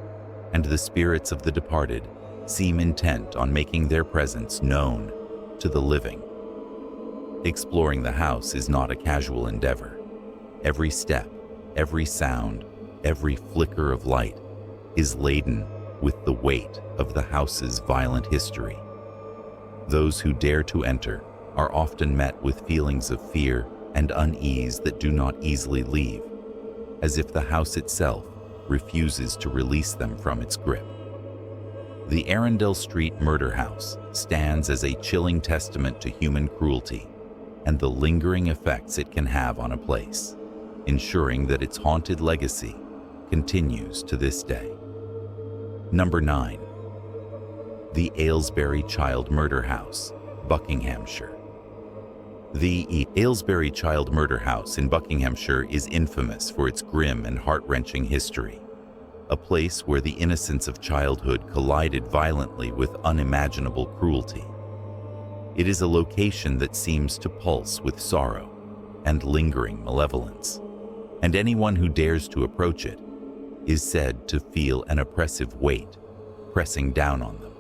and the spirits of the departed seem intent on making their presence known to the living. Exploring the house is not a casual endeavor. Every step, every sound, every flicker of light is laden with the weight of the house's violent history. Those who dare to enter are often met with feelings of fear and unease that do not easily leave, as if the house itself refuses to release them from its grip. The Arundel Street murder house stands as a chilling testament to human cruelty and the lingering effects it can have on a place, ensuring that its haunted legacy continues to this day. Number 9. The Aylesbury Child Murder House, Buckinghamshire. The Aylesbury Child Murder House in Buckinghamshire is infamous for its grim and heart-wrenching history, a place where the innocence of childhood collided violently with unimaginable cruelty. It is a location that seems to pulse with sorrow and lingering malevolence, and anyone who dares to approach it is said to feel an oppressive weight pressing down on them,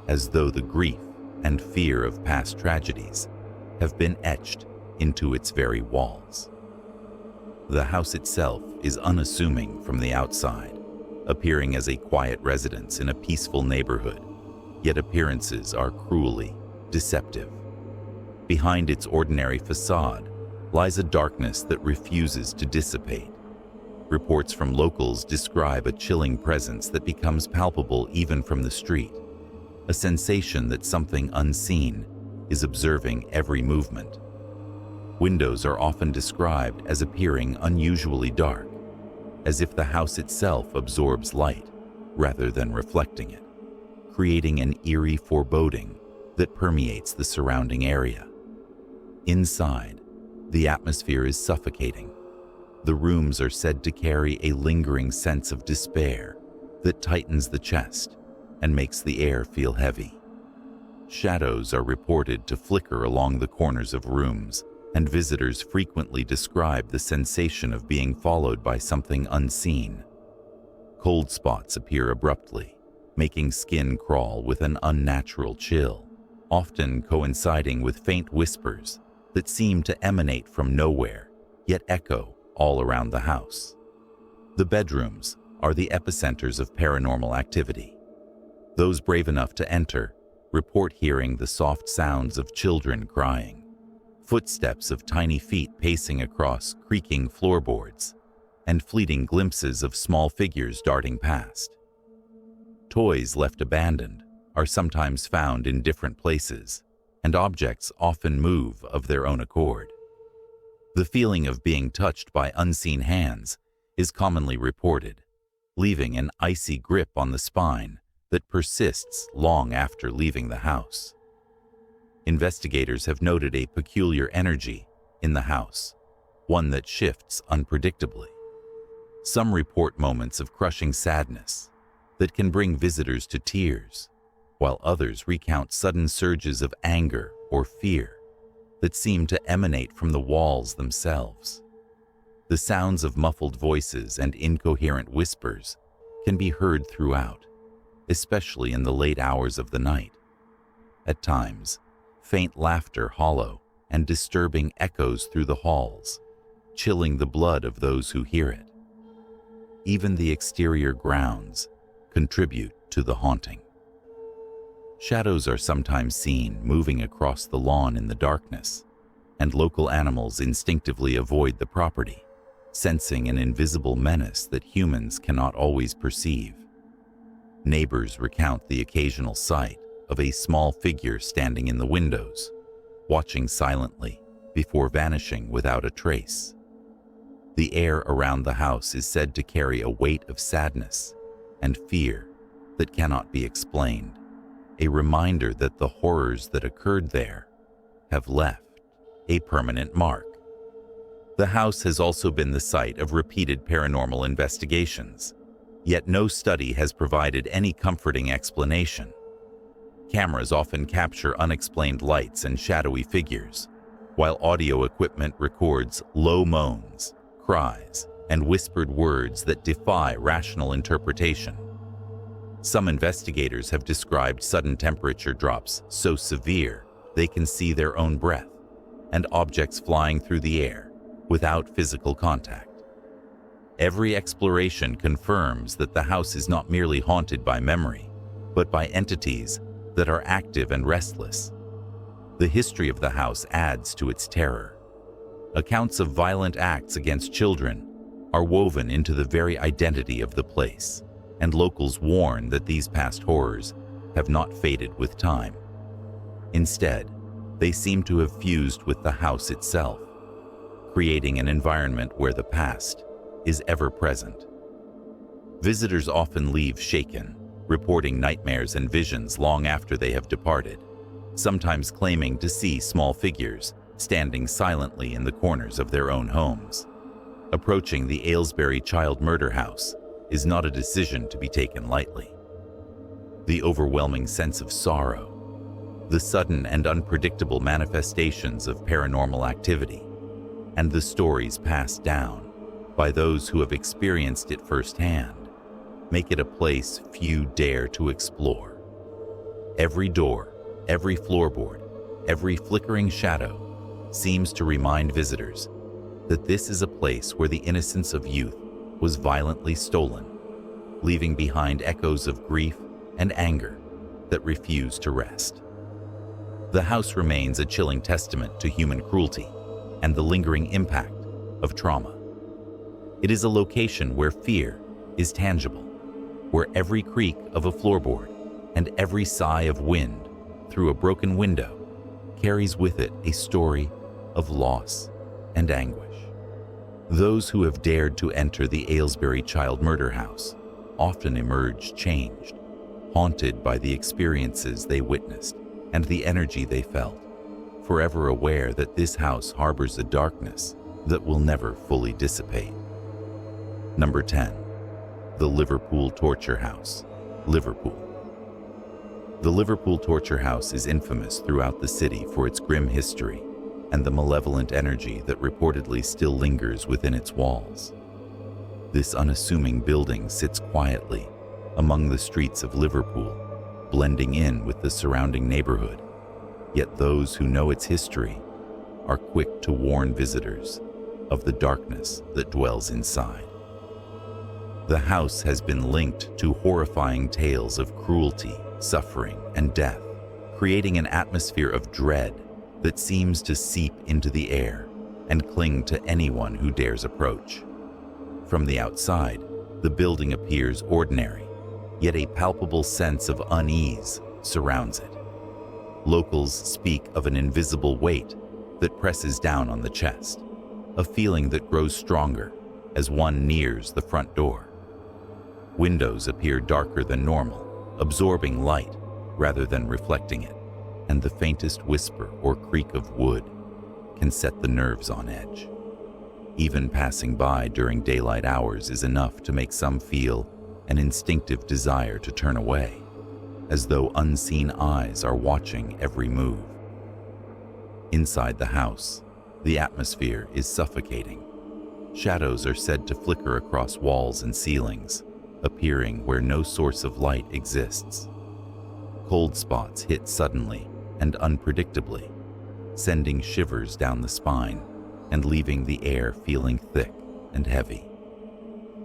as though the grief and fear of past tragedies have been etched into its very walls. The house itself is unassuming from the outside, appearing as a quiet residence in a peaceful neighborhood, yet appearances are cruelly deceptive. Behind its ordinary facade lies a darkness that refuses to dissipate. Reports from locals describe a chilling presence that becomes palpable even from the street, a sensation that something unseen is observing every movement. Windows are often described as appearing unusually dark, as if the house itself absorbs light rather than reflecting it, creating an eerie foreboding that permeates the surrounding area. Inside, the atmosphere is suffocating. The rooms are said to carry a lingering sense of despair that tightens the chest and makes the air feel heavy. Shadows are reported to flicker along the corners of rooms, and visitors frequently describe the sensation of being followed by something unseen. Cold spots appear abruptly, making skin crawl with an unnatural chill, often coinciding with faint whispers that seem to emanate from nowhere, yet echo all around the house. The bedrooms are the epicenters of paranormal activity. Those brave enough to enter report hearing the soft sounds of children crying, footsteps of tiny feet pacing across creaking floorboards, and fleeting glimpses of small figures darting past. Toys left abandoned are sometimes found in different places, and objects often move of their own accord. The feeling of being touched by unseen hands is commonly reported, leaving an icy grip on the spine that persists long after leaving the house. Investigators have noted a peculiar energy in the house, one that shifts unpredictably. Some report moments of crushing sadness that can bring visitors to tears, while others recount sudden surges of anger or fear that seem to emanate from the walls themselves. The sounds of muffled voices and incoherent whispers can be heard throughout, especially in the late hours of the night. At times, faint laughter, hollow and disturbing, echoes through the halls, chilling the blood of those who hear it. Even the exterior grounds contribute to the haunting. Shadows are sometimes seen moving across the lawn in the darkness, and local animals instinctively avoid the property, sensing an invisible menace that humans cannot always perceive. Neighbors recount the occasional sight of a small figure standing in the windows, watching silently before vanishing without a trace. The air around the house is said to carry a weight of sadness and fear that cannot be explained, a reminder that the horrors that occurred there have left a permanent mark. The house has also been the site of repeated paranormal investigations, yet no study has provided any comforting explanation. Cameras often capture unexplained lights and shadowy figures, while audio equipment records low moans, cries, and whispered words that defy rational interpretation. Some investigators have described sudden temperature drops so severe they can see their own breath, and objects flying through the air without physical contact. Every exploration confirms that the house is not merely haunted by memory, but by entities that are active and restless. The history of the house adds to its terror. Accounts of violent acts against children are woven into the very identity of the place, and locals warn that these past horrors have not faded with time. Instead, they seem to have fused with the house itself, creating an environment where the past is ever present. Visitors often leave shaken, reporting nightmares and visions long after they have departed, sometimes claiming to see small figures standing silently in the corners of their own homes. Approaching the Aylesbury child murder house is not a decision to be taken lightly. The overwhelming sense of sorrow, the sudden and unpredictable manifestations of paranormal activity, and the stories passed down by those who have experienced it firsthand make it a place few dare to explore. Every door, every floorboard, every flickering shadow seems to remind visitors that this is a place where the innocence of youth was violently stolen, leaving behind echoes of grief and anger that refuse to rest. The house remains a chilling testament to human cruelty and the lingering impact of trauma. It is a location where fear is tangible, where every creak of a floorboard and every sigh of wind through a broken window carries with it a story of loss and anguish. Those who have dared to enter the Aylesbury child murder house often emerge changed, haunted by the experiences they witnessed and the energy they felt, forever aware that this house harbors a darkness that will never fully dissipate. Number 10. The Liverpool Torture House, Liverpool. The Liverpool Torture House is infamous throughout the city for its grim history and the malevolent energy that reportedly still lingers within its walls. This unassuming building sits quietly among the streets of Liverpool, blending in with the surrounding neighborhood. Yet those who know its history are quick to warn visitors of the darkness that dwells inside. The house has been linked to horrifying tales of cruelty, suffering, and death, creating an atmosphere of dread that seems to seep into the air and cling to anyone who dares approach. From the outside, the building appears ordinary, yet a palpable sense of unease surrounds it. Locals speak of an invisible weight that presses down on the chest, a feeling that grows stronger as one nears the front door. Windows appear darker than normal, absorbing light rather than reflecting it, and the faintest whisper or creak of wood can set the nerves on edge. Even passing by during daylight hours is enough to make some feel an instinctive desire to turn away, as though unseen eyes are watching every move. Inside the house, the atmosphere is suffocating. Shadows are said to flicker across walls and ceilings, appearing where no source of light exists. Cold spots hit suddenly and unpredictably, sending shivers down the spine and leaving the air feeling thick and heavy.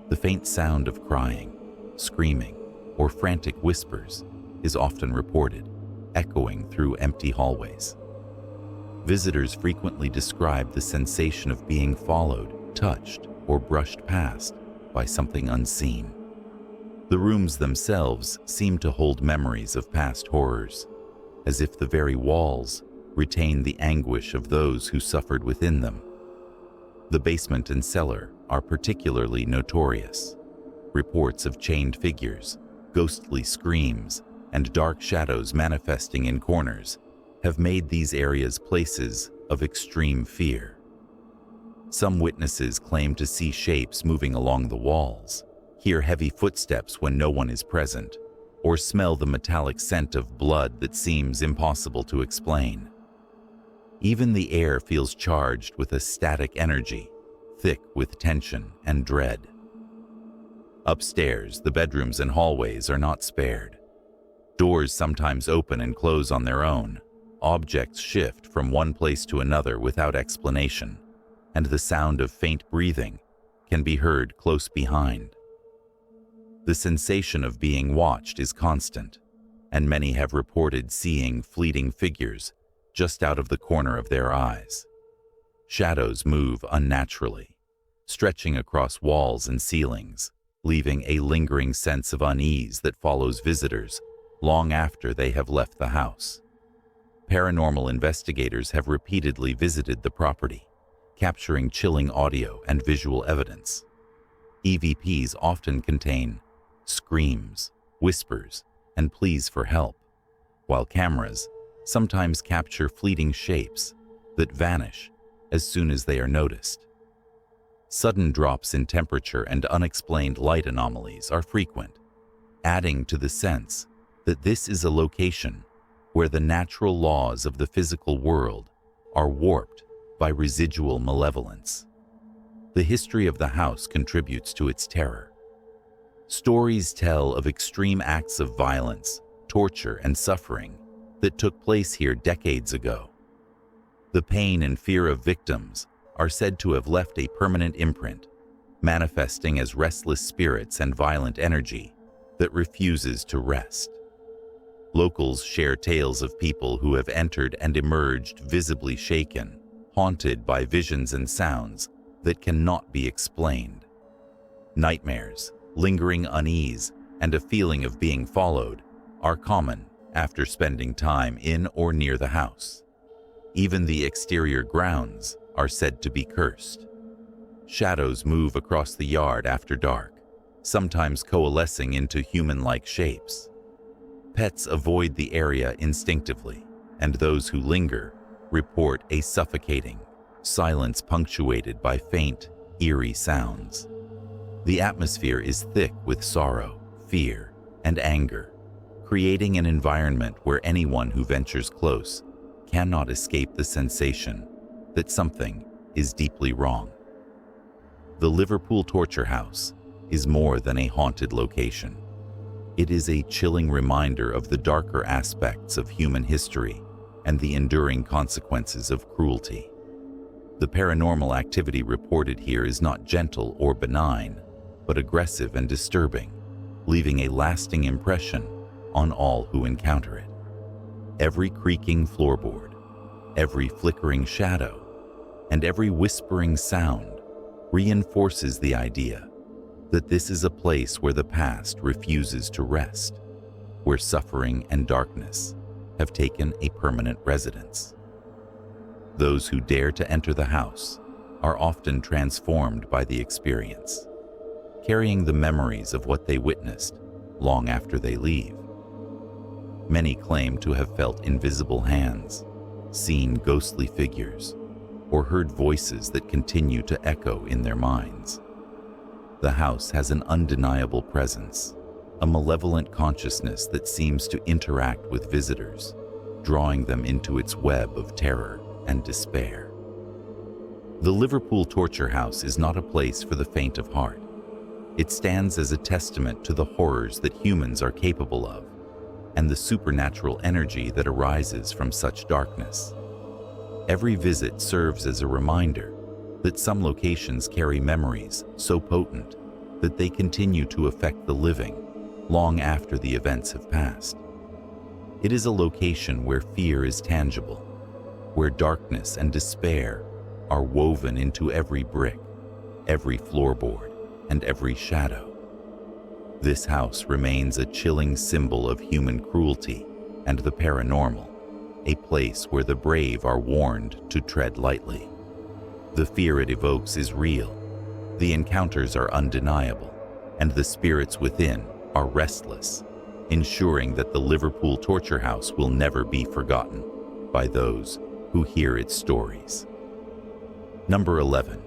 The faint sound of crying, screaming, or frantic whispers is often reported, echoing through empty hallways. Visitors frequently describe the sensation of being followed, touched, or brushed past by something unseen. The rooms themselves seem to hold memories of past horrors, as if the very walls retain the anguish of those who suffered within them. The basement and cellar are particularly notorious. Reports of chained figures, ghostly screams, and dark shadows manifesting in corners have made these areas places of extreme fear. Some witnesses claim to see shapes moving along the walls, hear heavy footsteps when no one is present, or smell the metallic scent of blood that seems impossible to explain. Even the air feels charged with a static energy, thick with tension and dread. Upstairs, the bedrooms and hallways are not spared. Doors sometimes open and close on their own. Objects shift from one place to another without explanation, and the sound of faint breathing can be heard close behind. The sensation of being watched is constant, and many have reported seeing fleeting figures just out of the corner of their eyes. Shadows move unnaturally, stretching across walls and ceilings, leaving a lingering sense of unease that follows visitors long after they have left the house. Paranormal investigators have repeatedly visited the property, capturing chilling audio and visual evidence. EVPs often contain screams, whispers, and pleas for help, while cameras sometimes capture fleeting shapes that vanish as soon as they are noticed. Sudden drops in temperature and unexplained light anomalies are frequent, adding to the sense that this is a location where the natural laws of the physical world are warped by residual malevolence. The history of the house contributes to its terror. Stories tell of extreme acts of violence, torture, and suffering that took place here decades ago. The pain and fear of victims are said to have left a permanent imprint, manifesting as restless spirits and violent energy that refuses to rest. Locals share tales of people who have entered and emerged visibly shaken, haunted by visions and sounds that cannot be explained. Nightmares, lingering unease, and a feeling of being followed are common after spending time in or near the house. Even the exterior grounds are said to be cursed. Shadows move across the yard after dark, sometimes coalescing into human-like shapes. Pets avoid the area instinctively, and those who linger report a suffocating silence punctuated by faint, eerie sounds. The atmosphere is thick with sorrow, fear, and anger, creating an environment where anyone who ventures close cannot escape the sensation that something is deeply wrong. The Liverpool Torture House is more than a haunted location. It is a chilling reminder of the darker aspects of human history and the enduring consequences of cruelty. The paranormal activity reported here is not gentle or benign, but aggressive and disturbing, leaving a lasting impression on all who encounter it. Every creaking floorboard, every flickering shadow, and every whispering sound reinforces the idea that this is a place where the past refuses to rest, where suffering and darkness have taken a permanent residence. Those who dare to enter the house are often transformed by the experience, carrying the memories of what they witnessed long after they leave. Many claim to have felt invisible hands, seen ghostly figures, or heard voices that continue to echo in their minds. The house has an undeniable presence, a malevolent consciousness that seems to interact with visitors, drawing them into its web of terror and despair. The Liverpool Torture House is not a place for the faint of heart. It stands as a testament to the horrors that humans are capable of, and the supernatural energy that arises from such darkness. Every visit serves as a reminder that some locations carry memories so potent that they continue to affect the living long after the events have passed. It is a location where fear is tangible, where darkness and despair are woven into every brick, every floorboard, and every shadow. This house remains a chilling symbol of human cruelty and the paranormal, a place where the brave are warned to tread lightly. The fear it evokes is real, the encounters are undeniable, and the spirits within are restless, ensuring that the Liverpool Torture House will never be forgotten by those who hear its stories. Number 11.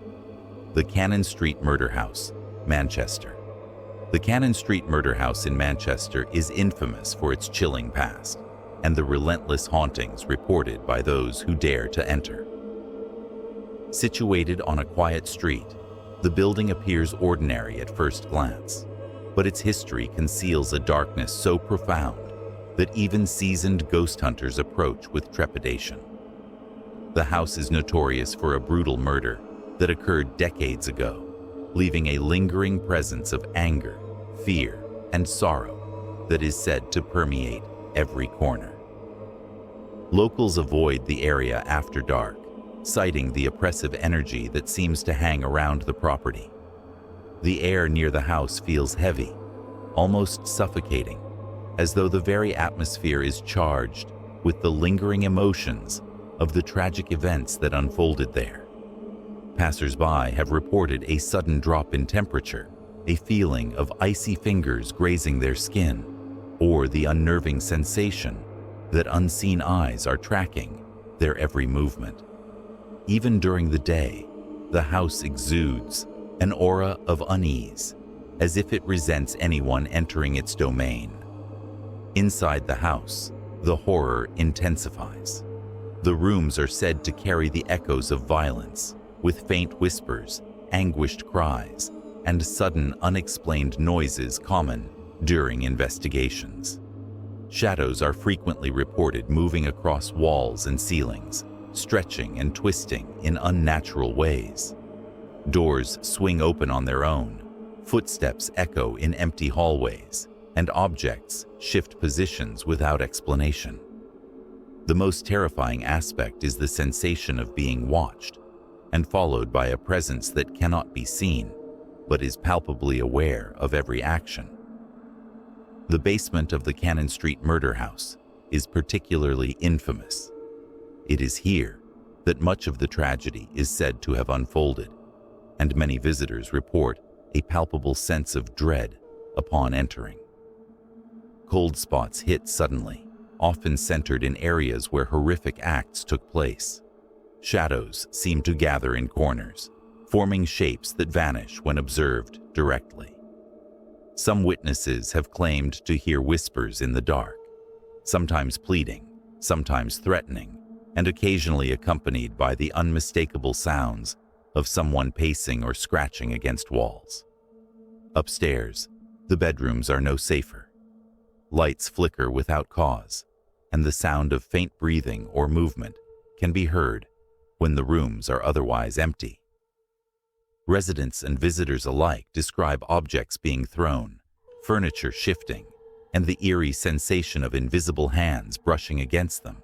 The Cannon Street Murder House, Manchester. The Cannon Street Murder House in Manchester is infamous for its chilling past and the relentless hauntings reported by those who dare to enter. Situated on a quiet street, the building appears ordinary at first glance, but its history conceals a darkness so profound that even seasoned ghost hunters approach with trepidation. The house is notorious for a brutal murder that occurred decades ago, leaving a lingering presence of anger, fear, and sorrow that is said to permeate every corner. Locals avoid the area after dark, citing the oppressive energy that seems to hang around the property. The air near the house feels heavy, almost suffocating, as though the very atmosphere is charged with the lingering emotions of the tragic events that unfolded there. Passers-by have reported a sudden drop in temperature, a feeling of icy fingers grazing their skin, or the unnerving sensation that unseen eyes are tracking their every movement. Even during the day, the house exudes an aura of unease, as if it resents anyone entering its domain. Inside the house, the horror intensifies. The rooms are said to carry the echoes of violence, with faint whispers, anguished cries, and sudden unexplained noises common during investigations. Shadows are frequently reported moving across walls and ceilings, stretching and twisting in unnatural ways. Doors swing open on their own, footsteps echo in empty hallways, and objects shift positions without explanation. The most terrifying aspect is the sensation of being watched, and followed by a presence that cannot be seen, but is palpably aware of every action. The basement of the Cannon Street Murder House is particularly infamous. It is here that much of the tragedy is said to have unfolded, and many visitors report a palpable sense of dread upon entering. Cold spots hit suddenly, often centered in areas where horrific acts took place. Shadows seem to gather in corners, forming shapes that vanish when observed directly. Some witnesses have claimed to hear whispers in the dark, sometimes pleading, sometimes threatening, and occasionally accompanied by the unmistakable sounds of someone pacing or scratching against walls. Upstairs, the bedrooms are no safer. Lights flicker without cause, and the sound of faint breathing or movement can be heard when the rooms are otherwise empty. Residents and visitors alike describe objects being thrown, furniture shifting, and the eerie sensation of invisible hands brushing against them.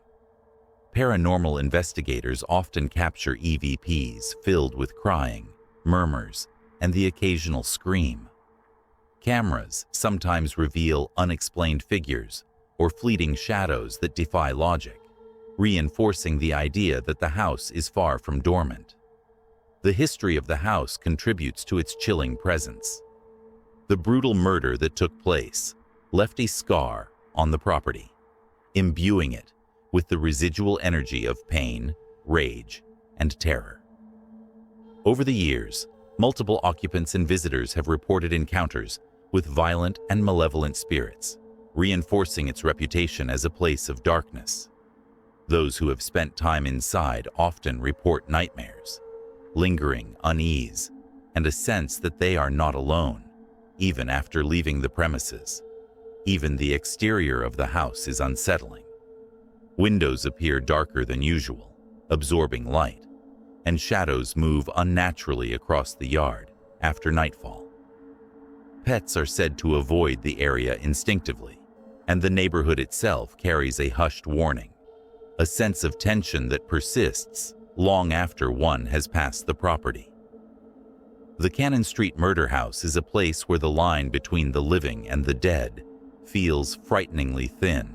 Paranormal investigators often capture EVPs filled with crying, murmurs, and the occasional scream. Cameras sometimes reveal unexplained figures or fleeting shadows that defy logic, reinforcing the idea that the house is far from dormant. The history of the house contributes to its chilling presence. The brutal murder that took place left a scar on the property, imbuing it with the residual energy of pain, rage, and terror. Over the years, multiple occupants and visitors have reported encounters with violent and malevolent spirits, reinforcing its reputation as a place of darkness. Those who have spent time inside often report nightmares, lingering unease, and a sense that they are not alone, even after leaving the premises. Even the exterior of the house is unsettling. Windows appear darker than usual, absorbing light, and shadows move unnaturally across the yard after nightfall. Pets are said to avoid the area instinctively, and the neighborhood itself carries a hushed warning, a sense of tension that persists long after one has passed the property. The Cannon Street murder house is a place where the line between the living and the dead feels frighteningly thin,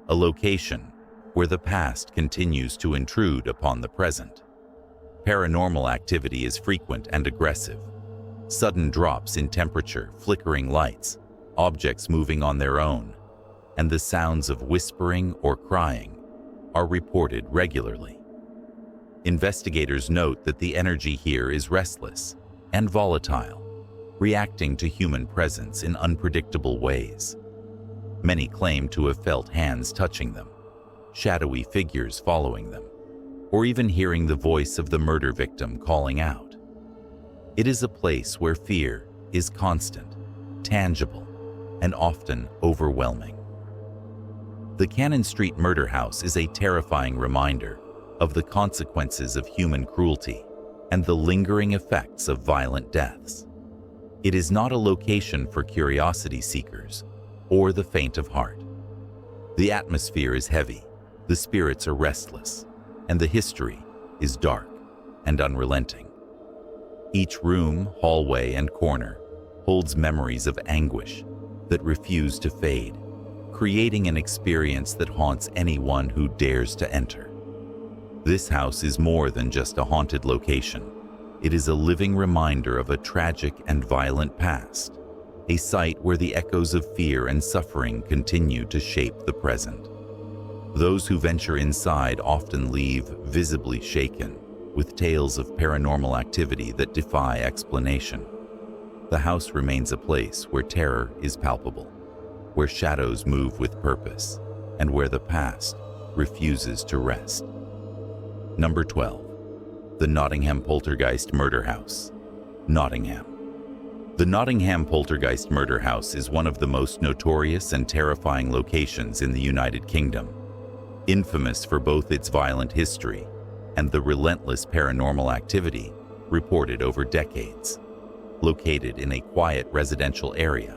a location where the past continues to intrude upon the present. Paranormal activity is frequent and aggressive. Sudden drops in temperature, flickering lights, objects moving on their own, and the sounds of whispering or crying are reported regularly. Investigators note that the energy here is restless and volatile, reacting to human presence in unpredictable ways. Many claim to have felt hands touching them, shadowy figures following them, or even hearing the voice of the murder victim calling out. It is a place where fear is constant, tangible, and often overwhelming. The Cannon Street murder house is a terrifying reminder of the consequences of human cruelty and the lingering effects of violent deaths. It is not a location for curiosity seekers or the faint of heart. The atmosphere is heavy, the spirits are restless, and the history is dark and unrelenting. Each room, hallway, and corner holds memories of anguish that refuse to fade, creating an experience that haunts anyone who dares to enter. This house is more than just a haunted location. It is a living reminder of a tragic and violent past, a site where the echoes of fear and suffering continue to shape the present. Those who venture inside often leave visibly shaken, with tales of paranormal activity that defy explanation. The house remains a place where terror is palpable, where shadows move with purpose, and where the past refuses to rest. Number 12. The Nottingham Poltergeist Murder House, Nottingham. The Nottingham Poltergeist Murder House is one of the most notorious and terrifying locations in the United Kingdom, infamous for both its violent history and the relentless paranormal activity reported over decades. Located in a quiet residential area,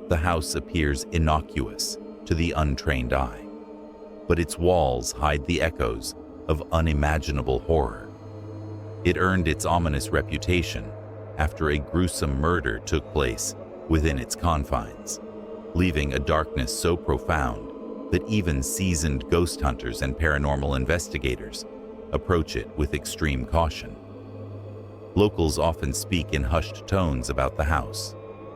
the house appears innocuous to the untrained eye, but its walls hide the echoes of unimaginable horror. It earned its ominous reputation after a gruesome murder took place within its confines, leaving a darkness so profound that even seasoned ghost hunters and paranormal investigators approach it with extreme caution. Locals often speak in hushed tones about the house,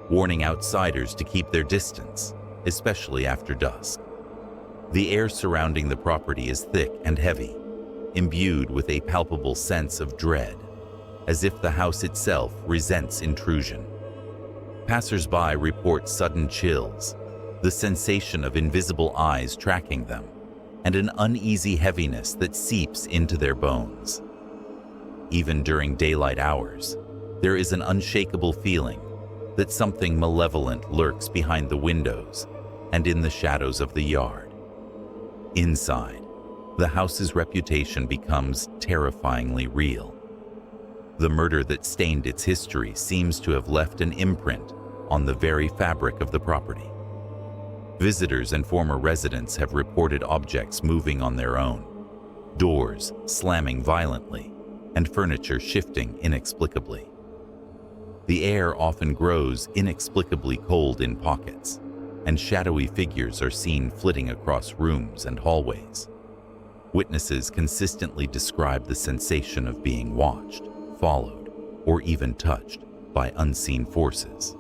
warning outsiders to keep their distance, especially after dusk. The air surrounding the property is thick and heavy, imbued with a palpable sense of dread, as if the house itself resents intrusion. Passers-by report sudden chills, the sensation of invisible eyes tracking them, and an uneasy heaviness that seeps into their bones. Even during daylight hours, there is an unshakable feeling that something malevolent lurks behind the windows and in the shadows of the yard. Inside, the house's reputation becomes terrifyingly real. The murder that stained its history seems to have left an imprint on the very fabric of the property. Visitors and former residents have reported objects moving on their own, doors slamming violently, and furniture shifting inexplicably. The air often grows inexplicably cold in pockets, and shadowy figures are seen flitting across rooms and hallways. Witnesses consistently describe the sensation of being watched, followed, or even touched by unseen forces.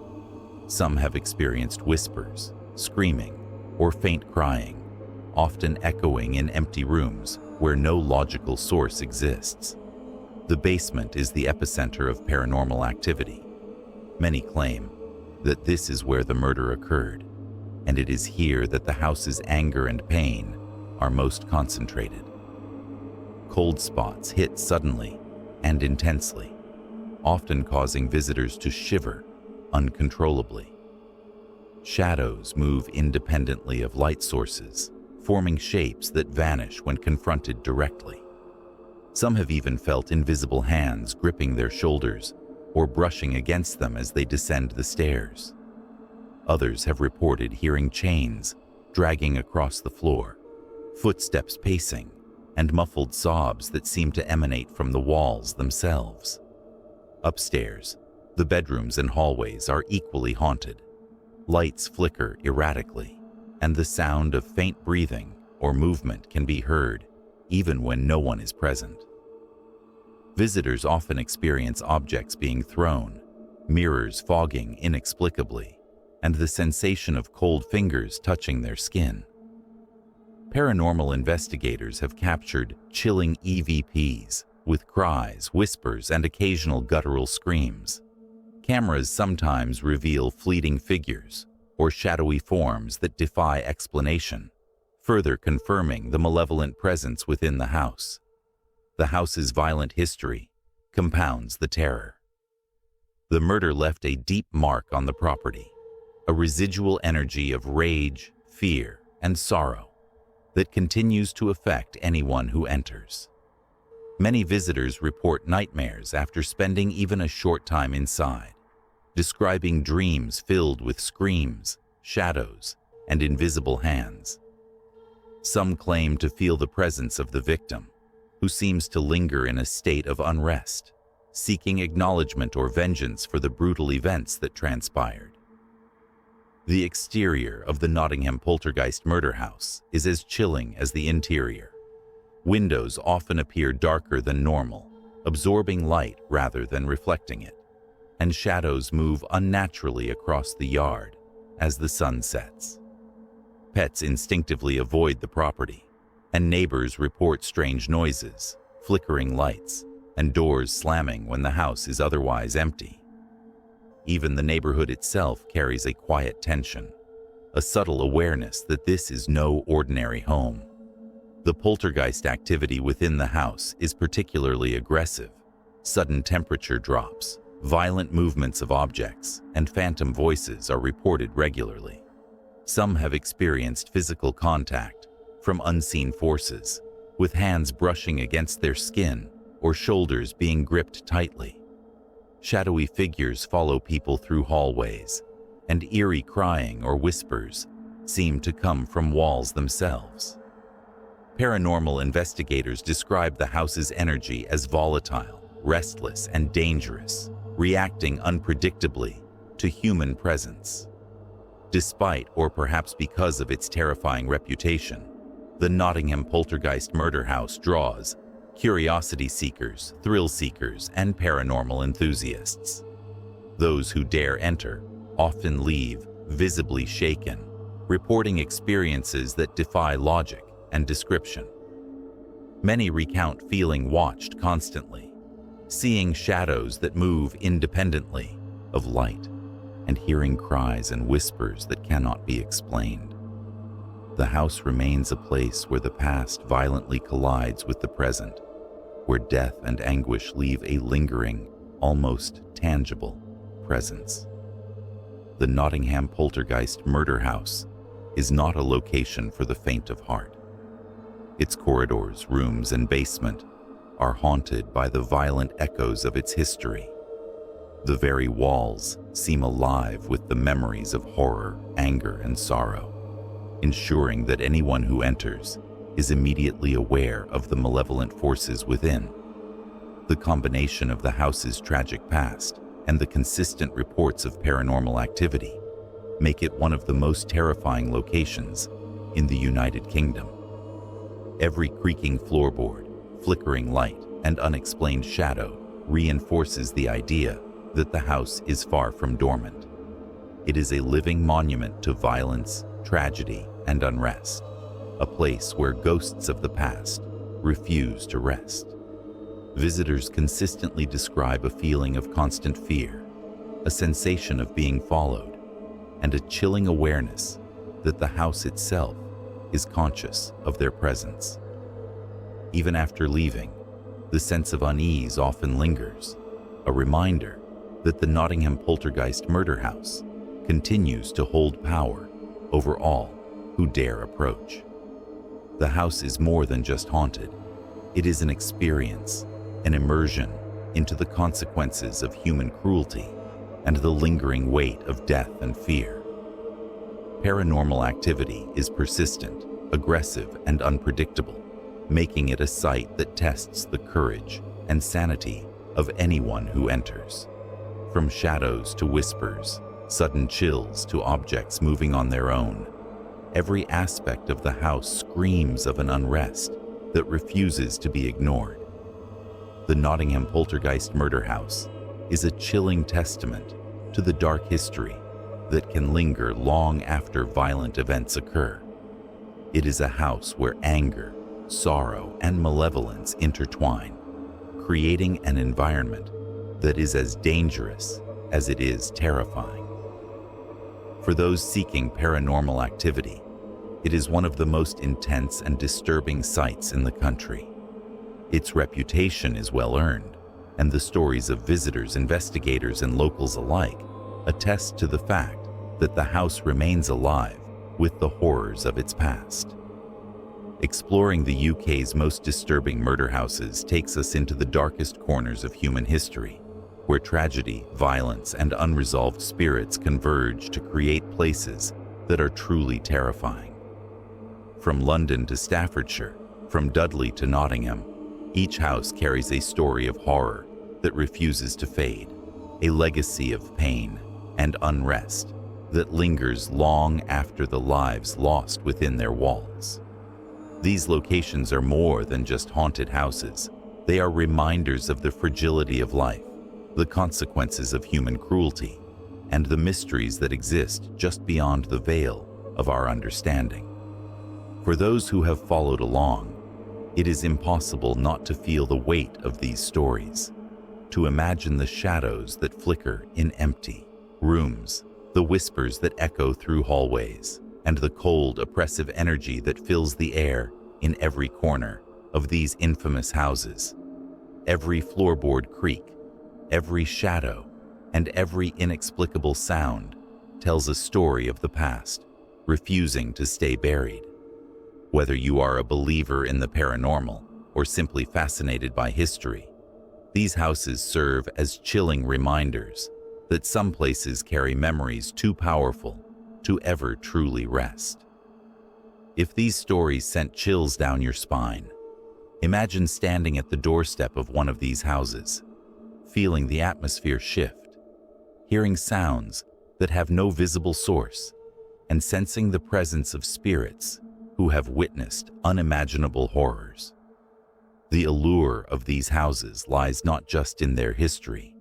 Some have experienced whispers, screaming, or faint crying, often echoing in empty rooms where no logical source exists. The basement is the epicenter of paranormal activity. Many claim that this is where the murder occurred, and it is here that the house's anger and pain are most concentrated. Cold spots hit suddenly and intensely, often causing visitors to shiver uncontrollably. Shadows move independently of light sources, forming shapes that vanish when confronted directly. Some have even felt invisible hands gripping their shoulders or brushing against them as they descend the stairs. Others have reported hearing chains dragging across the floor, footsteps pacing, and muffled sobs that seem to emanate from the walls themselves. Upstairs, the bedrooms and hallways are equally haunted. Lights flicker erratically, and the sound of faint breathing or movement can be heard even when no one is present. Visitors often experience objects being thrown, mirrors fogging inexplicably, and the sensation of cold fingers touching their skin. Paranormal investigators have captured chilling EVPs with cries, whispers, and occasional guttural screams. Cameras sometimes reveal fleeting figures or shadowy forms that defy explanation, further confirming the malevolent presence within the house. The house's violent history compounds the terror. The murder left a deep mark on the property, a residual energy of rage, fear, and sorrow that continues to affect anyone who enters. Many visitors report nightmares after spending even a short time inside, describing dreams filled with screams, shadows, and invisible hands. Some claim to feel the presence of the victim, who seems to linger in a state of unrest, seeking acknowledgement or vengeance for the brutal events that transpired. The exterior of the Nottingham Poltergeist murder house is as chilling as the interior. Windows often appear darker than normal, absorbing light rather than reflecting it, and shadows move unnaturally across the yard as the sun sets. Pets instinctively avoid the property, and neighbors report strange noises, flickering lights, and doors slamming when the house is otherwise empty. Even the neighborhood itself carries a quiet tension, a subtle awareness that this is no ordinary home. The poltergeist activity within the house is particularly aggressive. Sudden temperature drops, violent movements of objects, and phantom voices are reported regularly. Some have experienced physical contact from unseen forces, with hands brushing against their skin or shoulders being gripped tightly. Shadowy figures follow people through hallways, and eerie crying or whispers seem to come from walls themselves. Paranormal investigators describe the house's energy as volatile, restless, and dangerous, reacting unpredictably to human presence. Despite, or perhaps because of its terrifying reputation, the Nottingham Poltergeist murder house draws curiosity seekers, thrill seekers, and paranormal enthusiasts. Those who dare enter often leave visibly shaken, reporting experiences that defy logic and description. Many recount feeling watched constantly, seeing shadows that move independently of light, and hearing cries and whispers that cannot be explained. The house remains a place where the past violently collides with the present, where death and anguish leave a lingering, almost tangible presence. The Nottingham Poltergeist murder house is not a location for the faint of heart. Its corridors, rooms, and basement are haunted by the violent echoes of its history. The very walls seem alive with the memories of horror, anger, and sorrow, ensuring that anyone who enters is immediately aware of the malevolent forces within. The combination of the house's tragic past and the consistent reports of paranormal activity make it one of the most terrifying locations in the United Kingdom. Every creaking floorboard, flickering light, and unexplained shadow reinforces the idea that the house is far from dormant. It is a living monument to violence, tragedy, and unrest, a place where ghosts of the past refuse to rest. Visitors consistently describe a feeling of constant fear, a sensation of being followed, and a chilling awareness that the house itself is conscious of their presence. Even after leaving, the sense of unease often lingers, a reminder that the Nottingham Poltergeist murder house continues to hold power over all who dare approach. The house is more than just haunted. It is an experience, an immersion into the consequences of human cruelty and the lingering weight of death and fear. Paranormal activity is persistent, aggressive, and unpredictable, making it a site that tests the courage and sanity of anyone who enters. From shadows to whispers, sudden chills to objects moving on their own, every aspect of the house screams of an unrest that refuses to be ignored. The Nottingham Poltergeist murder house is a chilling testament to the dark history that can linger long after violent events occur. It is a house where anger, sorrow, and malevolence intertwine, creating an environment that is as dangerous as it is terrifying. For those seeking paranormal activity, it is one of the most intense and disturbing sites in the country. Its reputation is well earned, and the stories of visitors, investigators, and locals alike attest to the fact that the house remains alive with the horrors of its past. Exploring the UK's most disturbing murder houses takes us into the darkest corners of human history, where tragedy, violence, and unresolved spirits converge to create places that are truly terrifying. From London to Staffordshire, from Dudley to Nottingham, each house carries a story of horror that refuses to fade, a legacy of pain and unrest that lingers long after the lives lost within their walls. These locations are more than just haunted houses. They are reminders of the fragility of life, the consequences of human cruelty, and the mysteries that exist just beyond the veil of our understanding. For those who have followed along, it is impossible not to feel the weight of these stories, to imagine the shadows that flicker in empty rooms, the whispers that echo through hallways, and the cold, oppressive energy that fills the air in every corner of these infamous houses. Every floorboard creak, every shadow, and every inexplicable sound tells a story of the past, refusing to stay buried. Whether you are a believer in the paranormal or simply fascinated by history, these houses serve as chilling reminders that some places carry memories too powerful to ever truly rest. If these stories sent chills down your spine, imagine standing at the doorstep of one of these houses, feeling the atmosphere shift, hearing sounds that have no visible source, and sensing the presence of spirits who have witnessed unimaginable horrors. The allure of these houses lies not just in their history,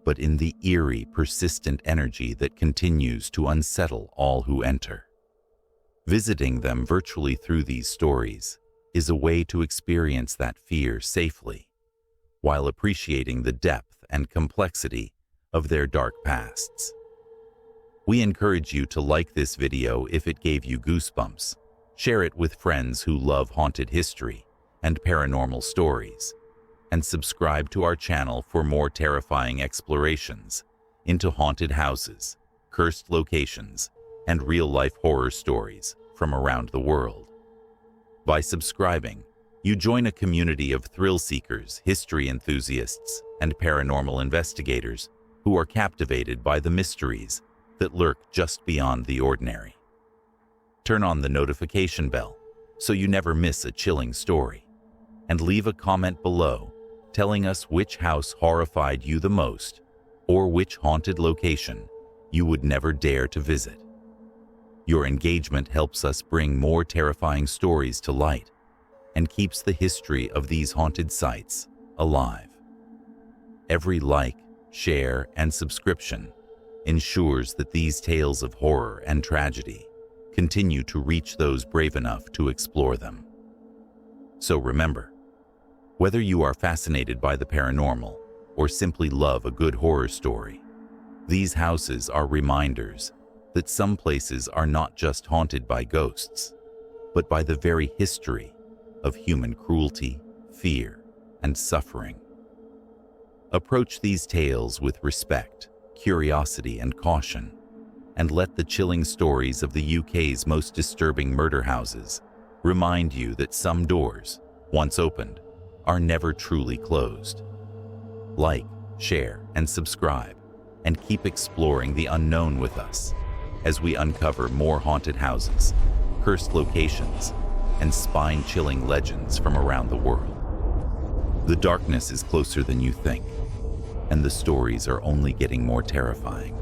but in the eerie, persistent energy that continues to unsettle all who enter. Visiting them virtually through these stories is a way to experience that fear safely, while appreciating the depth and complexity of their dark pasts. We encourage you to like this video if it gave you goosebumps, share it with friends who love haunted history and paranormal stories, and subscribe to our channel for more terrifying explorations into haunted houses, cursed locations, and real-life horror stories from around the world. By subscribing, you join a community of thrill seekers, history enthusiasts, and paranormal investigators who are captivated by the mysteries that lurk just beyond the ordinary. Turn on the notification bell so you never miss a chilling story, and leave a comment below telling us which house horrified you the most or which haunted location you would never dare to visit. Your engagement helps us bring more terrifying stories to light and keeps the history of these haunted sites alive. Every like, share, and subscription ensures that these tales of horror and tragedy continue to reach those brave enough to explore them. So remember, whether you are fascinated by the paranormal or simply love a good horror story, these houses are reminders that some places are not just haunted by ghosts, but by the very history of human cruelty, fear, and suffering. Approach these tales with respect, curiosity, and caution, and let the chilling stories of the UK's most disturbing murder houses remind you that some doors, once opened, are never truly closed. Like, share, and subscribe, and keep exploring the unknown with us as we uncover more haunted houses, cursed locations, and spine-chilling legends from around the world. The darkness is closer than you think, and the stories are only getting more terrifying.